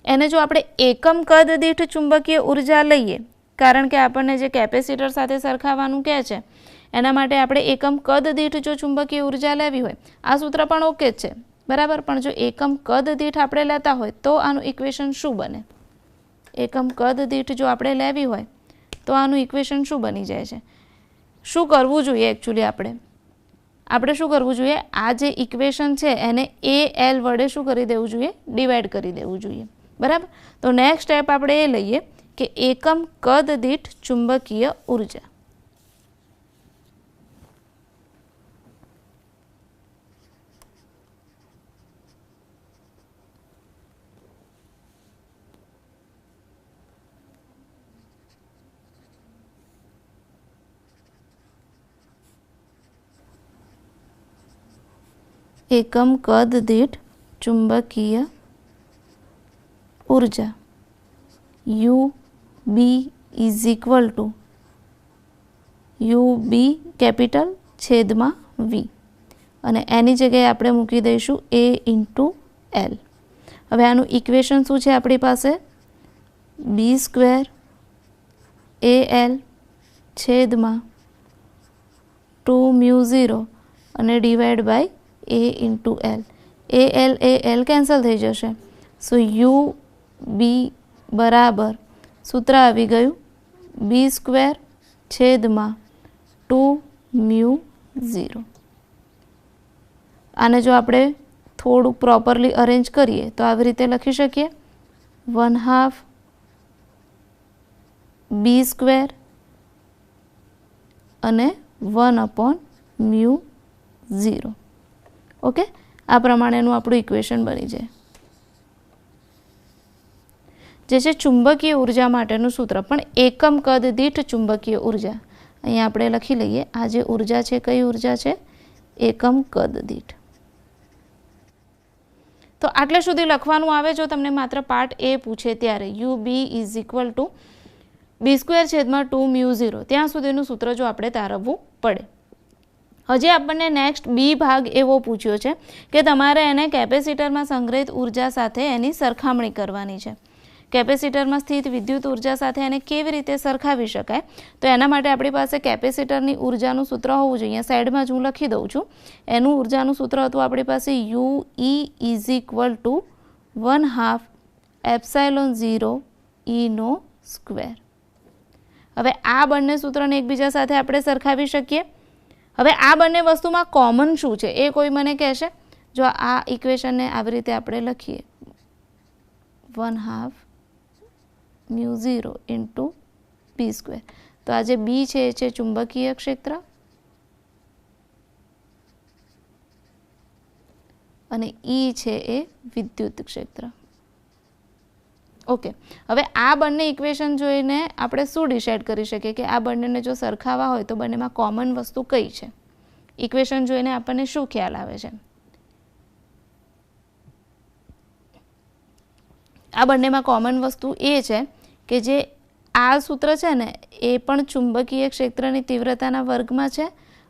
એને જો આપણે એકમ કદ દીઠ ચુંબકીય ઉર્જા લઈએ, કારણ કે આપણને જે કેપેસિટર સાથે સરખાવવાનું કહે છે એના માટે આપણે એકમ કદ દીઠ જો ચુંબકીય ઉર્જા લેવી હોય, આ સૂત્ર પણ ઓકે જ છે બરાબર, પણ જો એકમ કદ દીઠ આપણે લેતા હોય તો આનું ઇક્વેશન શું બને? એકમ કદ દીઠ જો આપણે લેવી હોય તો આનું ઇક્વેશન શું બની જાય છે? શું કરવું જોઈએ એકચ્યુઅલી આપણે શું કરવું જોઈએ? આ જે ઇક્વેશન છે એને AL વડે શું કરી દેવું જોઈએ? ડિવાઈડ કરી દેવું જોઈએ બરાબર. તો નેક્સ્ટ સ્ટેપ આપણે એ લઈએ કે એકમ કદ દીઠ ચુંબકીય ઉર્જા. એકમ કદ દીઠ ચુંબકીય ઉર્જા UB is equal two UB capital છેદમાં V, અને એની જગ્યાએ આપણે મૂકી દઈશું A × L. હવે આનું ઇક્વેશન શું છે આપણી પાસે? b² AL છેદમાં 2 μ0 અને divide by A × L. AL cancel થઈ જશે. સો UB બરાબર સૂત્ર આવી ગયું b² છેદમાં 2 μ0. આને જો આપણે થોડું પ્રોપરલી અરેન્જ કરીએ તો આવી રીતે લખી શકીએ 1/2 b² અને 1/μ0. ઓકે, આ પ્રમાણેનું આપણું ઇક્વેશન બની જાય, જે છે ચુંબકીય ઉર્જા માટેનું સૂત્ર. પણ એકમ કદ દીઠ ચુંબકીય ઉર્જા અહીંયા આપણે લખી લઈએ. આ જે ઉર્જા છે કઈ ઉર્જા છે? એકમ કદ દીઠ. તો આટલે સુધી લખવાનું આવે જો તમને માત્ર પાર્ટ એ પૂછે ત્યારે. UB is equal two b² છેદમાં 2 μ0, ત્યાં સુધીનું સૂત્ર જો આપણે તારવવું પડે. હજી આપણને નેક્સ્ટ બી ભાગ એવો પૂછ્યો છે કે તમારે એને કેપેસિટરમાં સંગ્રહિત ઉર્જા સાથે એની સરખામણી કરવાની છે. કેપેસિટરમાં સ્થિત વિદ્યુત ઉર્જા સાથે એને કેવી રીતે સરખાવી શકાય? તો એના માટે આપણી પાસે કેપેસિટરની ઉર્જાનું સૂત્ર હોવું જોઈએ. સાઈડમાં જ હું લખી દઉં છું. એનું ઉર્જાનું સૂત્ર હતું આપણી પાસે UE is equal two 1/2 ε0 E² હવે આ બંને સૂત્રને એકબીજા સાથે આપણે સરખાવી શકીએ. હવે આ બંને વસ્તુમાં કોમન શું છે એ કોઈ મને કહેશે? જો આ ઇક્વેશનને આવી રીતે આપણે લખીએ 1/2 μ0 × b², તો આ જે બી છે એ છે ચુંબકીય ક્ષેત્ર અને ઈ છે એ વિદ્યુત ક્ષેત્ર. ઓકે, હવે આ બંને ઇક્વેશન જોઈને આપણે શું ડિસાઇડ કરી શકીએ કે આ બંનેને જો સરખાવા હોય તો બંનેમાં કોમન વસ્તુ કઈ છે? ઇક્વેશન જોઈને આપણને શું ખ્યાલ આવે છે? આ બંનેમાં કોમન વસ્તુ એ છે કે જે આ સૂત્ર છે ને એ પણ ચુંબકીય ક્ષેત્રની તીવ્રતાના વર્ગમાં છે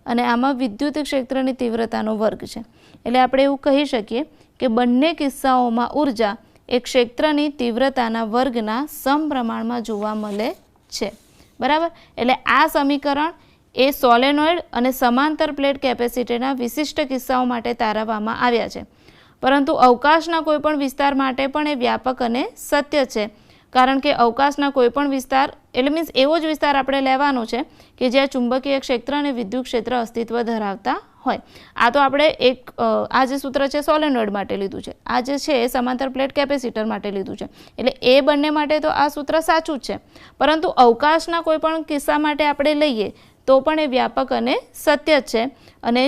અને આમાં વિદ્યુત ક્ષેત્રની તીવ્રતાનો વર્ગ છે. એટલે આપણે એવું કહી શકીએ કે બંને કિસ્સાઓમાં ઉર્જા એ ક્ષેત્રની તીવ્રતાના વર્ગના સમપ્રમાણમાં જોવા મળે છે બરાબર. એટલે આ સમીકરણ એ સોલેનોઇડ અને સમાંતર પ્લેટ કેપેસિટરના વિશિષ્ટ કિસ્સાઓ માટે તારવવામાં આવ્યા છે, પરંતુ અવકાશના કોઈપણ વિસ્તાર માટે પણ એ વ્યાપક અને સત્ય છે, કારણ કે અવકાશના કોઈપણ વિસ્તાર એટલે મીન્સ એવો જ વિસ્તાર આપણે લેવાનો છે કે જ્યાં ચુંબકીય ક્ષેત્ર અને વિદ્યુત ક્ષેત્ર અસ્તિત્વ ધરાવતા હોય। આ તો આપણે એક આ જે સૂત્ર છે સોલેનોઇડ માટે લીધું છે, આ જે છે એ સમાંતર પ્લેટ કેપેસિટર માટે લીધું છે, એટલે એ બંને માટે તો આ સૂત્ર સાચું જ છે, પરંતુ અવકાશના કોઈ પણ કિસ્સા માટે આપણે લઈએ તો પણ એ વ્યાપક અને સત્ય જ છે। અને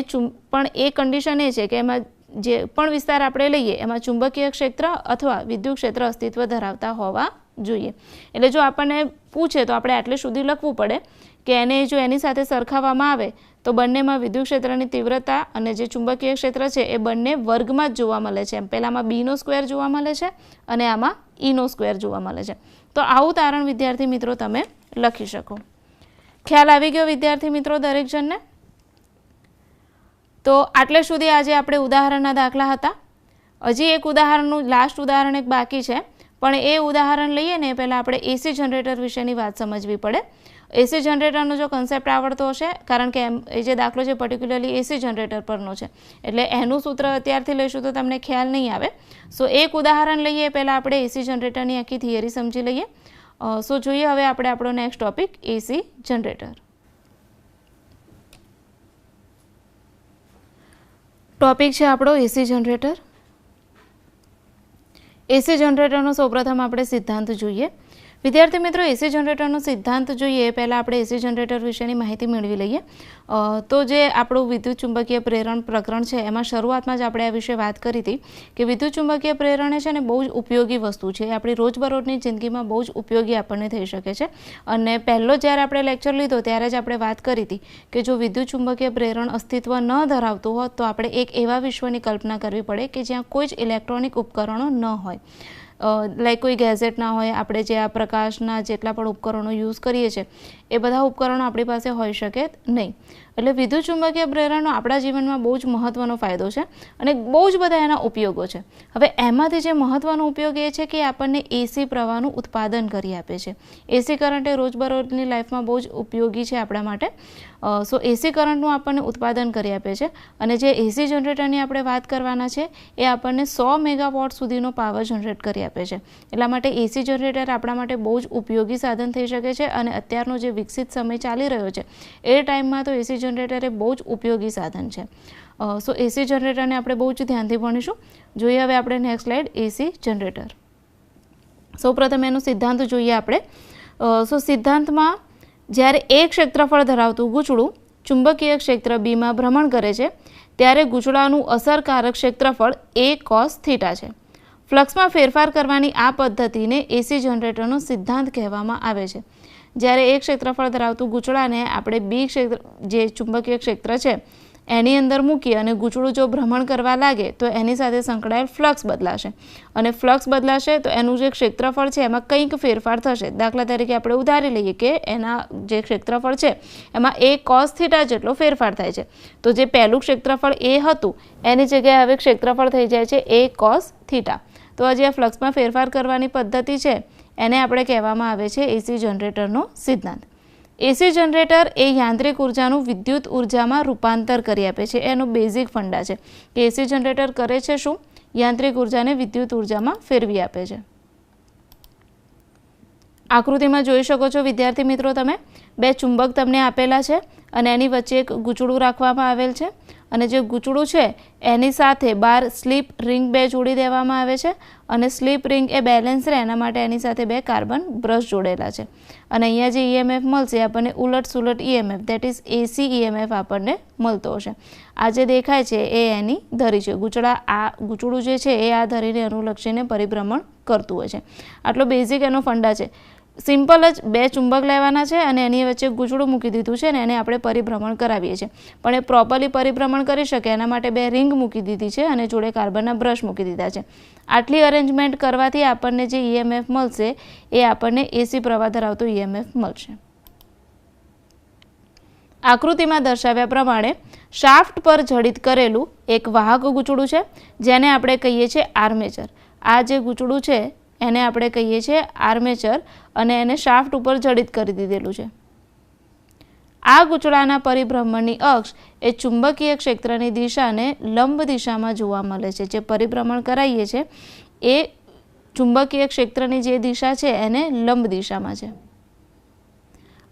પણ એ કન્ડિશન એ છે કે એમાં જે પણ વિસ્તાર આપણે લઈએ એમાં ચુંબકીય ક્ષેત્ર અથવા વિદ્યુત ક્ષેત્ર અસ્તિત્વ ધરાવતા હોવા જોઈએ। એટલે જો આપણને પૂછે તો આપણે આટલે સુધી લખવું પડે કે એને જો એની સાથે સરખાવવામાં આવે તો બંનેમાં વિદ્યુત ક્ષેત્રની તીવ્રતા અને જે ચુંબકીય ક્ષેત્ર છે એ બંને વર્ગમાં જ જોવા મળે છે। એમ પહેલામાં બીનો સ્ક્વેર જોવા મળે છે અને આમાં ઈનો સ્ક્વેર જોવા મળે છે। તો આવું તારણ વિદ્યાર્થી મિત્રો તમે લખી શકો। ખ્યાલ આવી ગયો વિદ્યાર્થી મિત્રો દરેક જણને? તો આટલે સુધી આજે આપણે ઉદાહરણના દાખલા હતા। હજી એક ઉદાહરણનું લાસ્ટ ઉદાહરણ એક બાકી છે, પણ એ ઉદાહરણ લઈએ ને પહેલાં આપણે એસી જનરેટર વિશેની વાત સમજવી પડે। એસી જનરેટરનો જો કન્સેપ્ટ આવડતો હશે, કારણ કે એ જે દાખલો છે પર્ટિક્યુલરલી એસી જનરેટર પરનો છે, એટલે એનું સૂત્ર અત્યારથી લઈશું તો તમને ખ્યાલ નહીં આવે। સો એક ઉદાહરણ લઈએ પહેલાં આપણે એસી જનરેટરની આખી થિયરી સમજી લઈએ। સો જોઈએ હવે આપણે આપણો નેક્સ્ટ ટોપિક એસી જનરેટર। ટોપિક છે આપણો એસી જનરેટર। એસી જનરેટરનો સૌપ્રથમ આપણે સિદ્ધાંત જોઈએ। વિદ્યાર્થી મિત્રો, એસી જનરેટરનો સિદ્ધાંત જોઈએ એ પહેલાં આપણે એસી જનરેટર વિશેની માહિતી મેળવી લઈએ। તો જે આપણું વિદ્યુત ચુંબકીય પ્રેરણ પ્રકરણ છે એમાં શરૂઆતમાં જ આપણે આ વિશે વાત કરી હતી કે વિદ્યુત ચુંબકીય પ્રેરણ છે ને બહુ જ ઉપયોગી વસ્તુ છે, આપણી રોજબરોજની જિંદગીમાં બહુ જ ઉપયોગી આપણને થઈ શકે છે। અને પહેલો જ્યારે આપણે લેક્ચર લીધો ત્યારે જ આપણે વાત કરી હતી કે જો વિદ્યુત ચુંબકીય પ્રેરણ અસ્તિત્વ ન ધરાવતું હોત તો આપણે એક એવા વિશ્વની કલ્પના કરવી પડે કે જ્યાં કોઈ જ ઇલેક્ટ્રોનિક ઉપકરણો ન હોય, લાઈક કોઈ ગેઝેટ ના હોય, આપણે જે આ પ્રકાશના જેટલા પણ ઉપકરણો યુઝ કરીએ છીએ એ બધા ઉપકરણો આપણી પાસે હોઈ શકે નહીં। એટલે વિદ્યુત ચુંબકીય પ્રેરણનો આપણા જીવનમાં બહુ જ મહત્ત્વનો ફાયદો છે અને બહુ જ બધા એના ઉપયોગો છે। હવે એમાંથી જે મહત્ત્વનો ઉપયોગ એ છે કે આપણને એસી પ્રવાહનું ઉત્પાદન કરી આપે છે। એસી કરંટ એ રોજબરોજની લાઈફમાં બહુ જ ઉપયોગી છે આપણા માટે। સો એસી કરંટનું આપણને ઉત્પાદન કરી આપે છે અને જે એસી જનરેટરની આપણે વાત કરવાના છે એ આપણને 100 મેગાવોટ સુધીનો પાવર જનરેટ કરી આપે છે। એટલા માટે એસી જનરેટર આપણા માટે બહુ જ ઉપયોગી સાધન થઈ શકે છે અને અત્યારનો જે વિકસિત સમય ચાલી રહ્યો છે એ ટાઈમમાં તો એસી જનરેટર એ બહુ જ ઉપયોગી સાધન છે। સો એસી જનરેટરને આપણે બહુ જ ધ્યાનથી ભણીશું। જોઈએ હવે આપણે નેક્સ્ટ સ્લાઇડ એસી જનરેટર। સૌપ્રથમ એનો સિદ્ધાંત જોઈએ આપણે। સો સિદ્ધાંતમાં જ્યારે એક ક્ષેત્રફળ ધરાવતું ગૂંચળું ચુંબકીય ક્ષેત્ર બીમાં ભ્રમણ કરે છે ત્યારે ગૂંચળાનું અસરકારક ક્ષેત્રફળ એ કોસ થીટા છે। ફ્લક્સમાં ફેરફાર કરવાની આ પદ્ધતિને એસી જનરેટરનો સિદ્ધાંત કહેવામાં આવે છે। જ્યારે એક ક્ષેત્રફળ ધરાવતું ગૂંચળાને આપણે બી ક્ષેત્ર જે ચુંબકીય ક્ષેત્ર છે એની અંદર મૂકી અને ગૂંચળું જો ભ્રમણ કરવા લાગે તો એની સાથે સંકળાયેલ ફ્લક્સ બદલાશે અને ફ્લક્સ બદલાશે તો એનું જે ક્ષેત્રફળ છે એમાં કંઈક ફેરફાર થશે। દાખલા તરીકે આપણે ઉધારી લઈએ કે એના જે ક્ષેત્રફળ છે એમાં એ કોસ થીટા જેટલો ફેરફાર થાય છે, તો જે પહેલું ક્ષેત્રફળ એ હતું એની જગ્યાએ હવે ક્ષેત્રફળ થઈ જાય છે એ કોસ થીટા। તો આજે આ ફ્લક્સમાં ફેરફાર કરવાની પદ્ધતિ છે એને આપણે કહેવામાં આવે છે એસી જનરેટરનો સિદ્ધાંત। એસી જનરેટર એ યાંત્રિક ઉર્જાનું વિદ્યુત ઉર્જામાં રૂપાંતર કરી આપે છે, એનો બેઝિક ફંડા છે કે એસી જનરેટર કરે છે શું? યાંત્રિક ઉર્જાને વિદ્યુત ઉર્જામાં ફેરવી આપે છે। આકૃતિમાં જોઈ શકો છો વિદ્યાર્થી મિત્રો તમે, બે ચુંબક તમને આપેલા છે અને એની વચ્ચે એક ગૂંચળું રાખવામાં આવેલ છે અને જે ગૂંચળું છે એની સાથે બહાર સ્લીપ રિંગ બે જોડી દેવામાં આવે છે અને સ્લીપ રિંગ એ બેલેન્સ રહે એના માટે એની સાથે બે કાર્બન બ્રશ જોડેલા છે અને અહીંયા જે ઈએમએફ મળશે આપણને ઉલટ સુલટ EMF that is AC EMF આપણને મળતો હશે। આ જે દેખાય છે એ એની ધરી છે, ગૂંચળું જે છે એ આ ધરીને અનુલક્ષીને પરિભ્રમણ કરતું હોય છે। આટલો બેઝિક એનો ફંડા છે। સિમ્પલ જ બે ચુંબક લેવાના છે અને એની વચ્ચે ગૂંચળું મૂકી દીધું છે ને એને આપણે પરિભ્રમણ કરાવીએ છીએ, પણ એ પ્રોપરલી પરિભ્રમણ કરી શકે એના માટે બે રિંગ મૂકી દીધી છે અને જોડે કાર્બનના બ્રશ મૂકી દીધા છે। આટલી અરેન્જમેન્ટ કરવાથી આપણને જે ઈએમએફ મળશે એ આપણને એસી પ્રવાહ ધરાવતો ઈએમએફ મળશે। આકૃતિમાં દર્શાવ્યા પ્રમાણે શાફ્ટ પર જડિત કરેલું એક વાહક ગૂંચળું છે જેને આપણે કહીએ છીએ આર્મેચર। આ જે ગૂંચળું છે એને આપણે કહીએ છીએ આર્મેચર અને એને શાફ્ટ ઉપર જડિત કરી દીધેલું છે। આ ગૂંચળાના પરિભ્રમણની અક્ષ એ ચુંબકીય ક્ષેત્રની દિશાને લંબ દિશામાં જોવા મળે છે। જે પરિભ્રમણ કરાવીએ છીએ એ ચુંબકીય ક્ષેત્રની જે દિશા છે એને લંબ દિશામાં છે।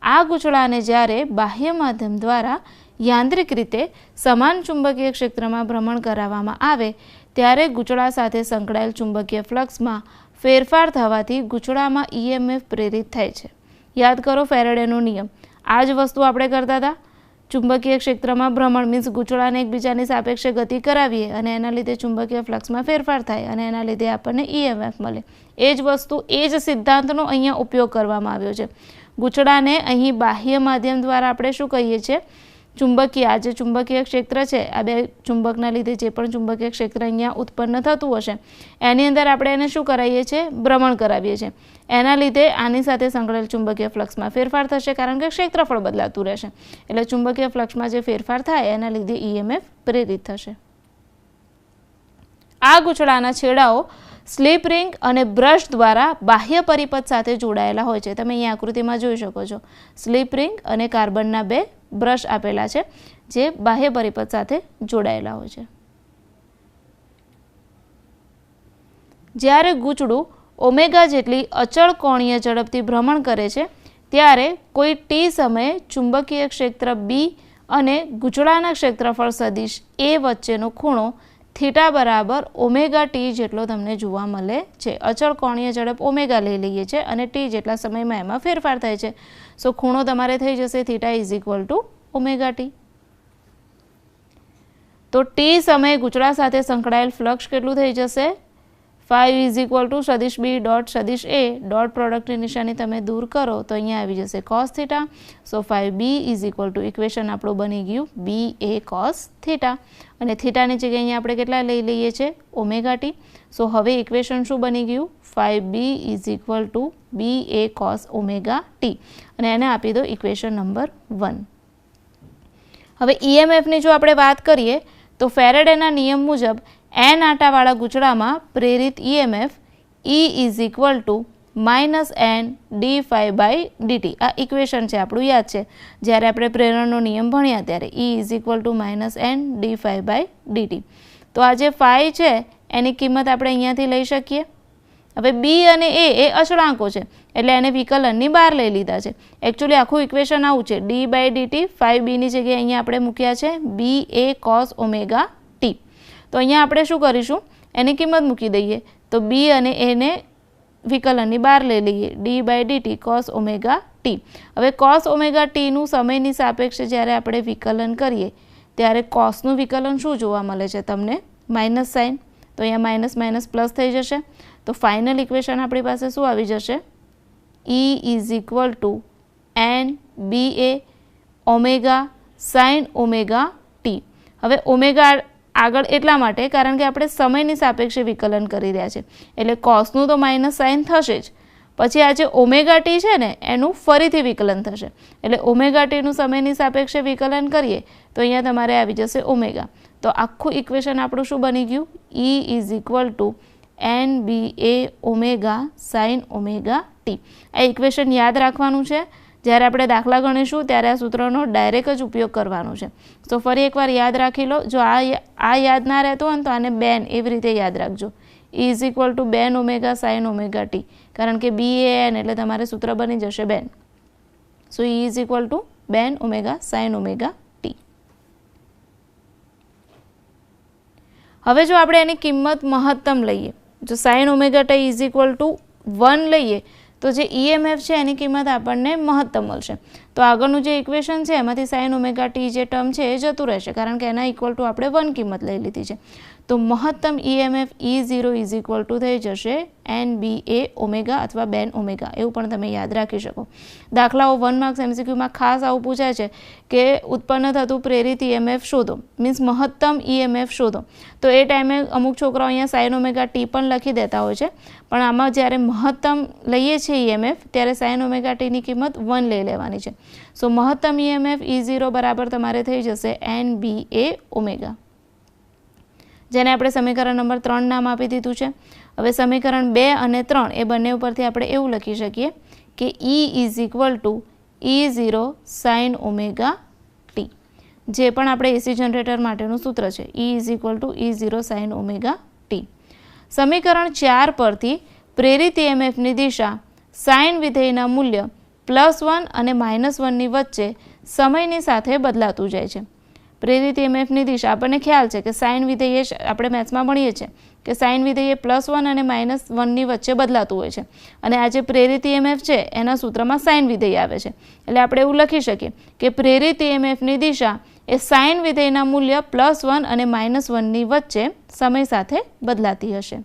આ ગૂંચળાને જ્યારે બાહ્ય માધ્યમ દ્વારા યાંત્રિક રીતે સમાન ચુંબકીય ક્ષેત્રમાં ભ્રમણ કરાવવામાં આવે ત્યારે ગૂંચળા સાથે સંકળાયેલ ચુંબકીય ફ્લક્સમાં ફેરફાર થવાથી ગૂંચળામાં EMF પ્રેરિત થાય છે. યાદ કરો ફેરેડેનો નિયમ. આ જ વસ્તુ આપણે કરતા હતા. ચુંબકીય ક્ષેત્રમાં ભ્રમણ મીન્સ ગૂંચળાને એકબીજાની સાપેક્ષે ગતિ કરાવીએ અને એના લીધે ચુંબકીય ફ્લક્સમાં ફેરફાર થાય અને એના લીધે આપણને EMF મળે. એ જ વસ્તુ, એ જ સિદ્ધાંતનો અહીંયા ઉપયોગ કરવામાં આવ્યો છે. ગૂંચળાને અહીં બાહ્ય માધ્યમ દ્વારા આપણે શું કહીએ છીએ, ચુંબકીય, આ જે ચુંબકીય ક્ષેત્ર છે, આ બે ચુંબકના લીધે જે પણ ચુંબકીય ક્ષેત્ર અહીંયા ઉત્પન્ન થતું હશે એની અંદર આપણે એને શું કરાવીએ છીએ, ભ્રમણ કરાવીએ છીએ. એના લીધે આની સાથે સંકળાયેલ ચુંબકીય ફ્લક્સમાં ફેરફાર થશે કારણ કે ક્ષેત્રફળ બદલાતું રહેશે. એટલે ચુંબકીય ફ્લક્સમાં જે ફેરફાર થાય એના લીધે EMF પ્રેરિત થશે. આ ગૂંચળાના છેડાઓ સ્લીપ રિંગ અને બ્રશ દ્વારા બાહ્ય પરિપથ સાથે જોડાયેલા હોય છે. તમે અહીંયા આકૃતિમાં જોઈ શકો છો. સ્લીપ રિંગ અને કાર્બનના 2 બ્રશ આપેલા છે જે બાહ્ય પરિપથ સાથે જોડાયેલા હોય છે. જ્યારે ગૂંચળું ઓમેગા જેટલી અચળ કોણીય ઝડપથી ભ્રમણ કરે છે ત્યારે કોઈ t સમયે ચુંબકીય ક્ષેત્ર B અને ગૂંચળાના ક્ષેત્રફળ સદિશ A વચ્ચેનો ખૂણો થીટા બરાબર ઓમેગા t જેટલો તમને જોવા મળે છે. અચળ કોણીય ઝડપ ઓમેગા લઈ લઈએ છીએ અને t જેટલા સમયમાં એમાં ફેરફાર થાય છે. સો ખૂણો તમારે થઈ જશે theta is equal two omega t. તો t સમયે ગૂંચળા સાથે સંકળાયેલ ફ્લક્સ કેટલું થઈ જશે, phi ઇઝ ઇક્વલ ટુ સદિશ b ડોટ સદિશ a, ડોટ પ્રોડક્ટની નિશાની તમે દૂર કરો તો અહીંયા આવી જશે cos theta. So phi b is equal two equation આપણું બની ગયું b a cos થીટા અને થીટાની જગ્યાએ અહીંયા આપણે કેટલા લઈ લઈએ છીએ, ઓમેગા t. સો હવે ઇક્વેશન શું બની ગયું, phi b is equal two b a cos omega t અને એને આપી દો ઇક્વેશન નંબર 1. હવે EMFની જો આપણે વાત કરીએ તો ફેરેડેના નિયમ મુજબ n આંટાવાળા ગૂંચળામાં પ્રેરિત EMF E is equal to -n d phi by dt. આ ઇક્વેશન છે આપણું, યાદ છે જ્યારે આપણે પ્રેરણનો નિયમ ભણ્યા ત્યારે. E is equal to -n d phi by dt. તો આ જે phi છે એની કિંમત આપણે અહીંયાથી લઈ શકીએ. હવે b અને a એ અચળાંકો છે એટલે એને વિકલનની બહાર લઈ લીધા છે. એકચ્યુઅલી આખું ઇક્વેશન આવું છે, d by dt phi b ની જગ્યાએ અહીંયા આપણે મૂક્યા છે b a cos omega t. તો અહીંયા આપણે શું કરીશું, એની કિંમત મૂકી દઈએ તો b અને a ને વિકલનની બહાર લઈ લઈએ, d by dt cos omega t. હવે cos ઓમેગા t નું સમયની સાપેક્ષે જ્યારે આપણે વિકલન કરીએ ત્યારે cosનું વિકલન શું જોવા મળે છે તમને, માઇનસ સાઇન. તો અહીંયા માઇનસ માઇનસ પ્લસ થઈ જશે. તો ફાઇનલ ઇક્વેશન આપણી પાસે શું આવી જશે, E is equal to n b a omega sine omega t. હવે ઓમેગા આગળ એટલા માટે કારણ કે આપણે સમયની સાપેક્ષે વિકલન કરી રહ્યા છે એટલે કોસનું તો માઇનસ સાઇન થશે જ. પછી આ જે ઓમેગા ટી છે ને એનું ફરીથી વિકલન થશે એટલે ઓમેગા ટીનું સમયની સાપેક્ષે વિકલન કરીએ તો અહીંયા તમારે આવી જશે ઓમેગા. તો આખું ઇક્વેશન આપણું શું બની ગયું, E is equal to n b a omega sine omega t. આ ઇક્વેશન યાદ રાખવાનું છે. જ્યારે આપણે દાખલા ગણીશું ત્યારે આ સૂત્રનો ડાયરેક્ટ જ ઉપયોગ કરવાનો છે. તો ફરી એકવાર યાદ રાખી લો. જો આ યાદ ના રહેતો હોય ને તો આને બેન એવી રીતે યાદ રાખજો. E ઇઝ ઇક્વલ ટુ બેન ઓમેગા સાઇન ઓમેગા ટી કારણ કે b a n એટલે તમારે સૂત્ર બની જશે બેન. સો E ઇઝ ઇક્વલ ટુ બેન ઓમેગા સાઇન ઓમેગા ટી. હવે જો આપણે એની કિંમત મહત્તમ લઈએ, જો sine omega T is equal two 1 લઈએ તો જે EMF છે એની કિંમત આપણને મહત્તમ મળશે. તો આગળનું જે ઇક્વેશન છે એમાંથી સાઇન ઓમેગા ટી જે ટર્મ છે એ જતું રહેશે કારણ કે એના ઇક્વલ ટુ આપણે 1 કિંમત લઈ લીધી છે. તો મહત્તમ EMF E0 is equal two થઈ જશે NBA ઓમેગા અથવા બેન ઓમેગા, એવું પણ તમે યાદ રાખી શકો. દાખલાઓ 1 માર્ક્સ MCQમાં ખાસ આવું પૂછાય છે કે ઉત્પન્ન થતું પ્રેરિત EMF શોધો, મીન્સ મહત્તમ EMF શોધો. તો એ ટાઈમે અમુક છોકરાઓ અહીંયા સાઇન ઓમેગા ટી પણ લખી દેતા હોય છે, પણ આમાં જ્યારે મહત્તમ લઈએ છીએ EMF ત્યારે સાઇન ઓમેગા ટીની કિંમત 1 લઈ લેવાની છે. સો મહત્તમ EMF E0 બરાબર તમારે થઈ જશે NBA ઓમેગા, જેને આપણે સમીકરણ નંબર 3 નામ આપી દીધું છે. હવે સમીકરણ 2 અને 3 એ બંને ઉપરથી આપણે એવું લખી શકીએ કે E is equal two E0 sine omega T, જે પણ આપણે એસી જનરેટર માટેનું સૂત્ર છે, E is equal two E0 sine omega T. સમીકરણ 4 પરથી પ્રેરિત EMFની દિશા સાઇન વિધેયના મૂલ્ય +1 અને -1 ની વચ્ચે સમયની સાથે બદલાતું જાય છે. પ્રેરિત EMFની દિશા આપણને ખ્યાલ છે કે સાઇન વિધેય આપણે મેથ્સમાં ભણીએ છીએ કે સાઇન વિધેય +1 અને -1ની વચ્ચે બદલાતું હોય છે અને આ જે પ્રેરિત EMF છે એના સૂત્રમાં સાઇન વિધેય આવે છે. એટલે આપણે એવું લખી શકીએ કે પ્રેરિત EMFની દિશા એ સાઇન વિધેયના મૂલ્ય +1 અને -1ની વચ્ચે સમય સાથે બદલાતી હશે.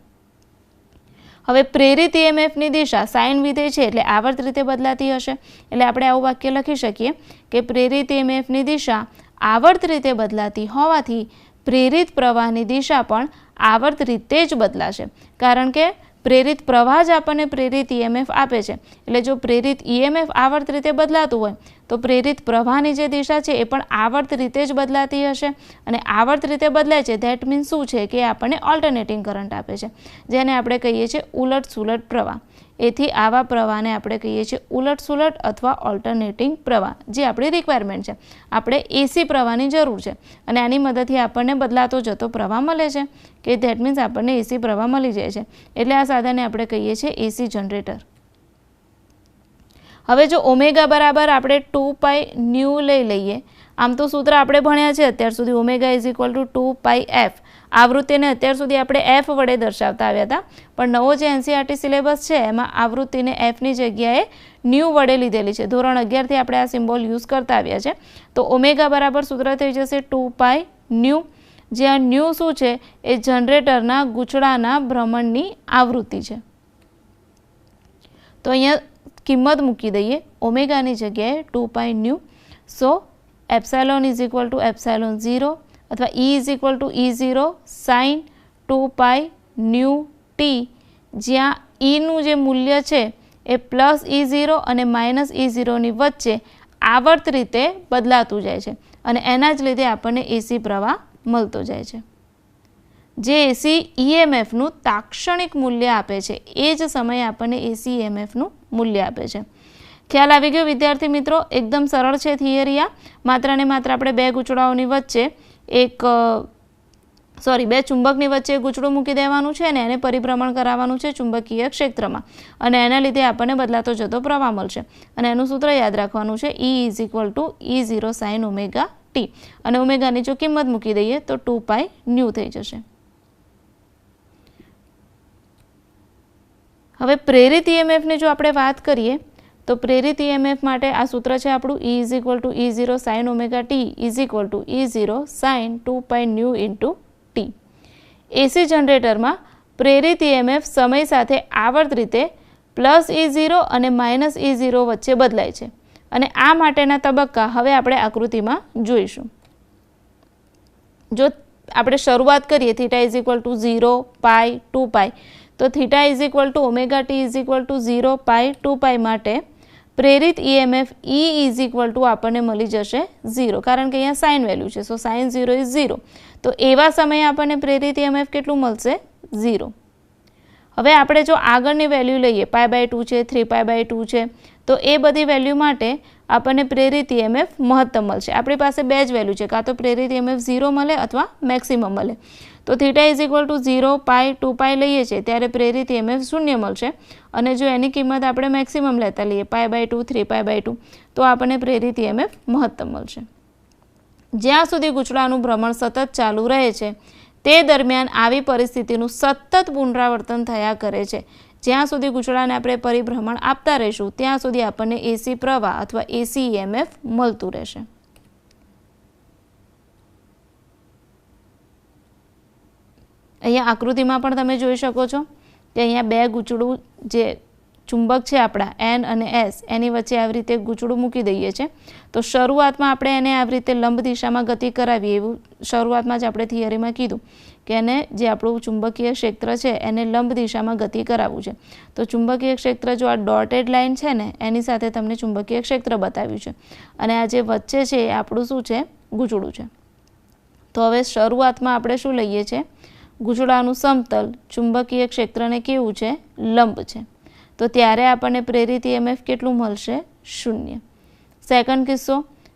હવે પ્રેરિત EMFની દિશા સાઇન વિધેય છે એટલે આવર્ત રીતે બદલાતી હશે. એટલે આપણે આવું વાક્ય લખી શકીએ કે પ્રેરિત EMFની દિશા આવર્ત રીતે બદલાતી હોવાથી પ્રેરિત પ્રવાહની દિશા પણ આવર્ત રીતે જ બદલાશે, કારણ કે પ્રેરિત પ્રવાહ જ આપણને પ્રેરિત EMF આપે છે. એટલે જો પ્રેરિત EMF આવર્ત રીતે બદલાતું હોય તો પ્રેરિત પ્રવાહની જે દિશા છે એ પણ આવર્ત રીતે જ બદલાતી હશે અને આવર્ત રીતે બદલાય છે ધેટ મીન્સ શું છે કે આપણને ઓલ્ટરનેટિંગ કરંટ આપે છે, જેને આપણે કહીએ છીએ ઉલટ સુલટ પ્રવાહ. એથી આવા પ્રવાહને આપણે કહીએ છીએ ઉલટ સુલટ અથવા ઓલ્ટરનેટિંગ પ્રવાહ, જે આપણી રિક્વાયરમેન્ટ છે. આપણે AC પ્રવાહની જરૂર છે અને આની મદદથી આપણને બદલાતો જતો પ્રવાહ મળે છે કે ધેટ મીન્સ આપણને AC પ્રવાહ મળી જાય છે. એટલે આ સાધનને આપણે કહીએ છીએ AC જનરેટર. હવે જો ઓમેગા બરાબર આપણે 2πν લઈ લઈએ, આમ તો સૂત્ર આપણે ભણ્યા છે અત્યાર સુધી, ઓમેગા = 2πf. આવૃત્તિને અત્યાર સુધી આપણે f વડે દર્શાવતા આવ્યા હતા, પણ નવો જે NCERT સિલેબસ છે એમાં આવૃત્તિને fની જગ્યાએ ન્યૂ વડે લીધેલી છે. ધોરણ 11થી આપણે આ સિમ્બોલ યુઝ કરતા આવ્યા છે. તો ઓમેગા બરાબર સૂત્ર થઈ જશે 2πν, જ્યાં ન્યૂ શું છે એ જનરેટરના ગૂંચળાના ભ્રમણની આવૃત્તિ છે. તો અહીંયા કિંમત મૂકી દઈએ ઓમેગાની જગ્યાએ 2πν. સો એપ્સાઇલોન = ε0 અથવા E sin 2πν t, જ્યાં ઈનું જે મૂલ્ય છે એ +E0 અને -E0ની વચ્ચે આવર્ત રીતે બદલાતું જાય છે અને એના જ લીધે આપણને AC પ્રવાહ મળતો જાય છે. જે AC EMFનું તાક્ષણિક મૂલ્ય આપે છે એ જ સમયે આપણને AC EMFનું મૂલ્ય આપે છે. ખ્યાલ આવી ગયો વિદ્યાર્થી મિત્રો? એકદમ સરળ છે થિયરી આ. માત્ર ને માત્ર આપણે બે ગૂંચળાઓની વચ્ચે બે ચુંબકની વચ્ચે ગૂંચળું મૂકી દેવાનું છે અને એને પરિભ્રમણ કરાવવાનું છે ચુંબકીય ક્ષેત્રમાં અને એના લીધે આપણને બદલાતો જતો પ્રવાહ મળશે. અને એનું સૂત્ર યાદ રાખવાનું છે E = E0 sin ωt અને ઓમેગાની જો કિંમત મૂકી દઈએ તો 2πν થઈ જશે. હવે પ્રેરિત EMFની જો આપણે વાત કરીએ તો પ્રેરિત EMF માટે આ સૂત્ર છે આપણું E = E0 sin ωt E0 sin 2πν × t. AC જનરેટરમાં પ્રેરિત EMF સમય સાથે આવર્ત રીતે +E0 અને -E0 વચ્ચે બદલાય છે અને આ માટેના તબક્કા હવે આપણે આકૃતિમાં જોઈશું. જો આપણે શરૂઆત કરીએ θ = 0, π, 2π, તો θ = ωt = 0, π, 2π માટે પ્રેરિત EMF E આપણને મળી જશે 0, કારણ કે અહીંયા સાઇન વેલ્યુ છે. સો sin 0 = 0. તો એવા સમયે આપણને પ્રેરિત EMF કેટલું મળશે? 0. હવે આપણે જો આગળની વેલ્યુ લઈએ, π/2 છે, 3π/2 છે, તો એ બધી વેલ્યુ માટે આપણને પ્રેરિત EMF મહત્તમ મળશે. આપણી પાસે બે જ વેલ્યુ છે, કાં તો પ્રેરિત EMF 0 મળે અથવા મેક્સિમમ મળે. તો θ = 0, π, 2π લઈએ છીએ ત્યારે પ્રેરિત EMF 0 મળશે અને જો એની કિંમત આપણે મેક્સિમમ લેતા લઈએ π/2, 3π/2, તો આપણને પ્રેરિત EMF મહત્તમ મળશે. જ્યાં સુધી ગૂંચળાનું ભ્રમણ સતત ચાલુ રહે છે તે દરમિયાન આવી પરિસ્થિતિનું સતત પુનરાવર્તન થયા કરે છે. જ્યાં સુધી ગૂંચળાને આપણે પરિભ્રમણ આપતા રહીશું ત્યાં સુધી આપણને AC પ્રવાહ અથવા AC EMF મળતું રહેશે. અહીંયા આકૃતિમાં પણ તમે જોઈ શકો છો કે અહીંયા બે ગૂંચળું જે ચુંબક છે આપણા N અને S એની વચ્ચે આવી રીતે ગૂંચળું મૂકી દઈએ છીએ. તો શરૂઆતમાં આપણે એને આવી રીતે લંબ દિશામાં ગતિ કરાવીએ એવું શરૂઆતમાં જ આપણે થિયરીમાં કીધું કે એને જે આપણું ચુંબકીય ક્ષેત્ર છે એને લંબ દિશામાં ગતિ કરાવવું છે. તો ચુંબકીય ક્ષેત્ર જો આ ડોટેડ લાઇન છે ને એની સાથે તમને ચુંબકીય ક્ષેત્ર બતાવ્યું છે અને આ જે વચ્ચે છે એ આપણું શું છે? ગૂંચળું છે. તો હવે શરૂઆતમાં આપણે શું લઈએ છીએ? ગૂંચળાનું સમતલ ચુંબકીય ક્ષેત્રને કેવું છે? લંબ છે. તો ત્યારે આપણને પ્રેરિત EMF કેટલું મળશે? 0. સેકન્ડ કિસ્સો,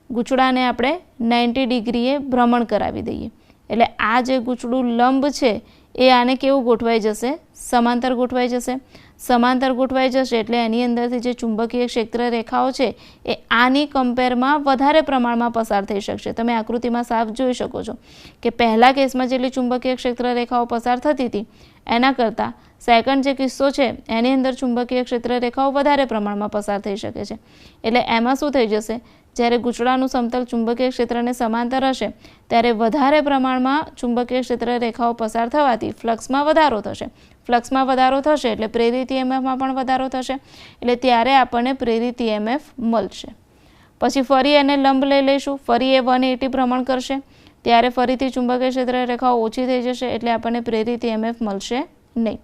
ગૂંચળાને આપણે 90 ડિગ્રીએ ભ્રમણ કરાવી દઈએ એટલે આ જે ગૂંચળું લંબ છે એ આને કેવું ગોઠવાઈ જશે? સમાંતર ગોઠવાઈ જશે. સમાંતર ગોઠવાઈ જશે એટલે એની અંદરથી જે ચુંબકીય ક્ષેત્ર રેખાઓ છે એ આની કમ્પેરમાં વધારે પ્રમાણમાં પસાર થઈ શકશે. તમે આકૃતિમાં સાફ જોઈ શકો છો કે પહેલા કેસમાં જેટલી ચુંબકીય ક્ષેત્ર રેખાઓ પસાર થતી હતી એના કરતાં સેકન્ડ જે કિસ્સો છે એની અંદર ચુંબકીય ક્ષેત્ર રેખાઓ વધારે પ્રમાણમાં પસાર થઈ શકે છે. એટલે એમાં શું થઈ જશે, જ્યારે ગૂંચળાનું સમતલ ચુંબકીય ક્ષેત્રને સમાંતર હશે ત્યારે વધારે પ્રમાણમાં ચુંબકીય ક્ષેત્ર રેખાઓ પસાર થવાથી ફ્લક્સમાં વધારો થશે. ફ્લક્સમાં વધારો થશે એટલે પ્રેરિત EMFમાં પણ વધારો થશે, એટલે ત્યારે આપણને પ્રેરિત EMF મળશે. પછી ફરી એને લંબ લઈ લઈશું, ફરી એ 180 ભ્રમણ કરશે ત્યારે ફરીથી ચુંબકીય ક્ષેત્ર રેખાઓ ઓછી થઈ જશે એટલે આપણને પ્રેરિત EMF મળશે નહીં.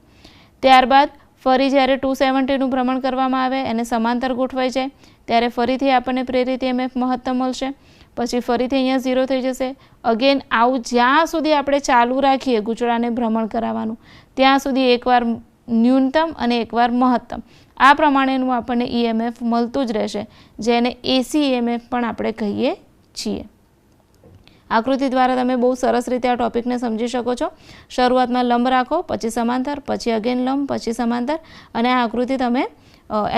ત્યારબાદ ફરી જ્યારે 270નું ભ્રમણ કરવામાં આવે એને સમાંતર ગોઠવાઈ જાય ત્યારે ફરીથી આપણને પ્રેરિત EMF મહત્તમ મળશે. પછી ફરીથી અહીંયા 0 થઈ જશે. અગેન આવું જ્યાં સુધી આપણે ચાલુ રાખીએ ગૂંચળાને ભ્રમણ કરાવવાનું ત્યાં સુધી એકવાર ન્યૂનતમ અને એકવાર મહત્તમ આ પ્રમાણેનું આપણને EMF મળતું જ રહેશે, જેને AC EMF પણ આપણે કહીએ છીએ. આકૃતિ દ્વારા તમે બહુ સરસ રીતે આ ટોપિકને સમજી શકો છો. શરૂઆતમાં લંબ રાખો, પછી સમાંતર, પછી અગેન લંબ, પછી સમાંતર, અને આ આકૃતિ તમે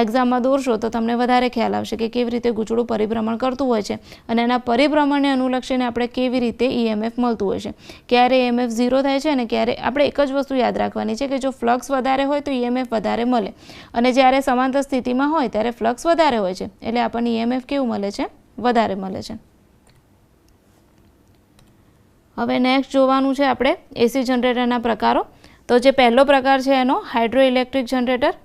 એક્ઝામમાં દોરશો તો તમને વધારે ખ્યાલ આવશે કે કેવી રીતે ગૂંચળું પરિભ્રમણ કરતું હોય છે અને એના પરિભ્રમણને અનુલક્ષીને આપણે કેવી રીતે EMF મળતું હોય છે. ક્યારે EMF 0 થાય છે અને ક્યારે આપણે એક જ વસ્તુ યાદ રાખવાની છે કે જો ફ્લક્સ વધારે હોય તો EMF વધારે મળે અને જ્યારે સમાંતર સ્થિતિમાં હોય ત્યારે ફ્લક્સ વધારે હોય છે એટલે આપણને EMF કેવું મળે છે, વધારે મળે છે. હવે નેક્સ્ટ જોવાનું છે આપણે AC જનરેટરના પ્રકારો. તો જે પહેલો પ્રકાર છે એનો હાઇડ્રો ઇલેક્ટ્રિક જનરેટર.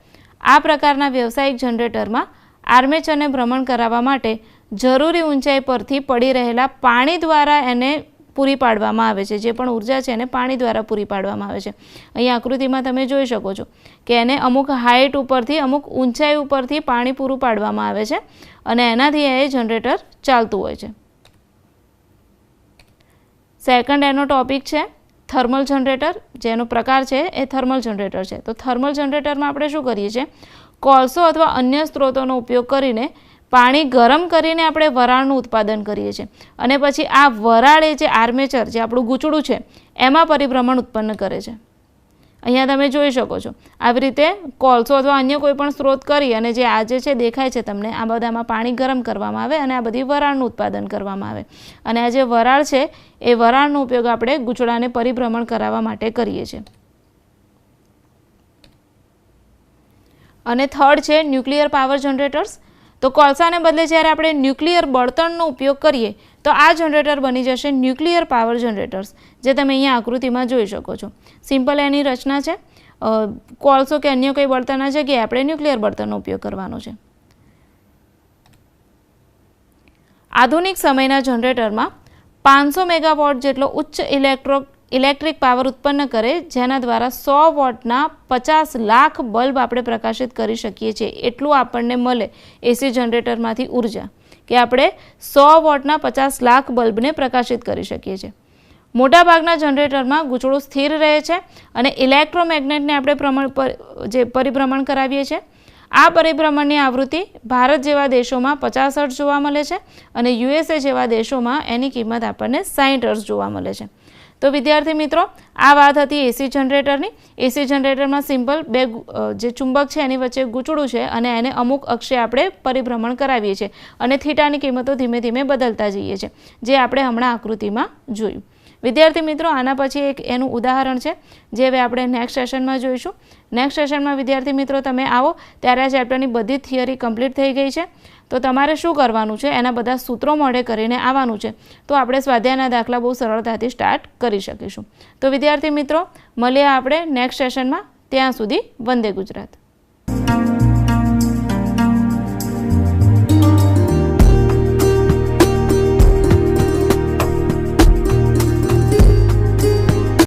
આ પ્રકારના વ્યવસાયિક જનરેટરમાં આર્મેચરને ભ્રમણ કરાવવા માટે જરૂરી ઊંચાઈ પરથી પડી રહેલા પાણી દ્વારા એને પૂરી પાડવામાં આવે છે. જે પણ ઉર્જા છે એને પાણી દ્વારા પૂરી પાડવામાં આવે છે. અહીં આકૃતિમાં તમે જોઈ શકો છો કે એને અમુક હાઇટ ઉપરથી અમુક ઊંચાઈ ઉપરથી પાણી પૂરું પાડવામાં આવે છે અને એનાથી એ જનરેટર ચાલતું હોય છે. સેકન્ડ એનો ટોપિક છે થર્મલ જનરેટર, જેનો પ્રકાર છે એ થર્મલ જનરેટર છે. તો થર્મલ જનરેટરમાં આપણે શું કરીએ છીએ, કોલસો અથવા અન્ય સ્ત્રોતોનો ઉપયોગ કરીને પાણી ગરમ કરીને આપણે વરાળનું ઉત્પાદન કરીએ છીએ અને પછી આ વરાળ એ જે આર્મેચર જે આપણું ગૂંચળું છે એમાં પરિભ્રમણ ઉત્પન્ન કરે છે. અહીંયા તમે જોઈ શકો છો આવી રીતે કોલસો અથવા અન્ય કોઈ પણ સ્ત્રોત કરી અને જે આ જે છે દેખાય છે તમને, આ બધામાં પાણી ગરમ કરવામાં આવે અને આ બધી વરાળનું ઉત્પાદન કરવામાં આવે અને આ જે વરાળ છે એ વરાળનો ઉપયોગ આપણે ગૂંચળાને પરિભ્રમણ કરાવવા માટે કરીએ છીએ. અને થર્ડ છે ન્યુક્લિયર પાવર જનરેટર્સ. તો કોલસાને બદલે જ્યારે આપણે ન્યુક્લિયર બળતણનો ઉપયોગ કરીએ તો આ જનરેટર બની જશે ન્યુક્લિયર પાવર જનરેટર્સ, જે તમે અહીંયા આકૃતિમાં જોઈ શકો છો. સિમ્પલ એની રચના છે. કોલસો કે અન્ય કોઈ બળતણના જગ્યાએ આપણે ન્યુક્લિયર બળતણનો ઉપયોગ કરવાનો છે. આધુનિક સમયના જનરેટરમાં 500 મેગાવોટ જેટલો ઉચ્ચ ઇલેક્ટ્રિક પાવર ઉત્પન્ન કરે, જેના દ્વારા 100 વોટના 50 લાખ બલ્બ આપણે પ્રકાશિત કરી શકીએ છીએ. એટલું આપણને મળે AC જનરેટરમાંથી ઉર્જા કે આપણે 100 વોટના 50 લાખ બલ્બને પ્રકાશિત કરી શકીએ છીએ. મોટાભાગના જનરેટરમાં ગૂંચળું સ્થિર રહે છે અને ઇલેક્ટ્રોમેગ્નેટને આપણે જે પરિભ્રમણ કરાવીએ છીએ આ પરિભ્રમણની આવૃત્તિ ભારત જેવા દેશોમાં 50 હર્ટ્ઝ જોવા મળે છે અને USA જેવા દેશોમાં એની કિંમત આપણને 60 હર્ટ્ઝ જોવા મળે છે. તો વિદ્યાર્થી મિત્રો, આ વાત હતી AC જનરેટરની. AC જનરેટરમાં સિમ્પલ બે જે ચુંબક છે એની વચ્ચે ગૂંચળું છે અને એને અમુક અક્ષે આપણે પરિભ્રમણ કરાવીએ છીએ અને થીટાની કિંમતો ધીમે ધીમે બદલતા જઈએ છીએ, જે આપણે હમણાં આકૃતિમાં જોયું. વિદ્યાર્થી મિત્રો, આના પછી એક એનું ઉદાહરણ છે જે હવે આપણે નેક્સ્ટ સેશનમાં જોઈશું. નેક્સ્ટ સેશનમાં વિદ્યાર્થી મિત્રો તમે આવો ત્યારે આ ચેપ્ટરની બધી થિયરી કમ્પ્લીટ થઈ ગઈ છે. તો તમારે શું કરવાનું છે, એના બધા સૂત્રો મોઢે કરીને આવવાનું છે. તો આપણે સ્વાધ્યાયના દાખલા બહુ સરળતાથી સ્ટાર્ટ કરી શકીશું. તો વિદ્યાર્થી મિત્રો, મળીએ આપણે નેક્સ્ટ સેશનમાં. ત્યાં સુધી વંદે ગુજરાત.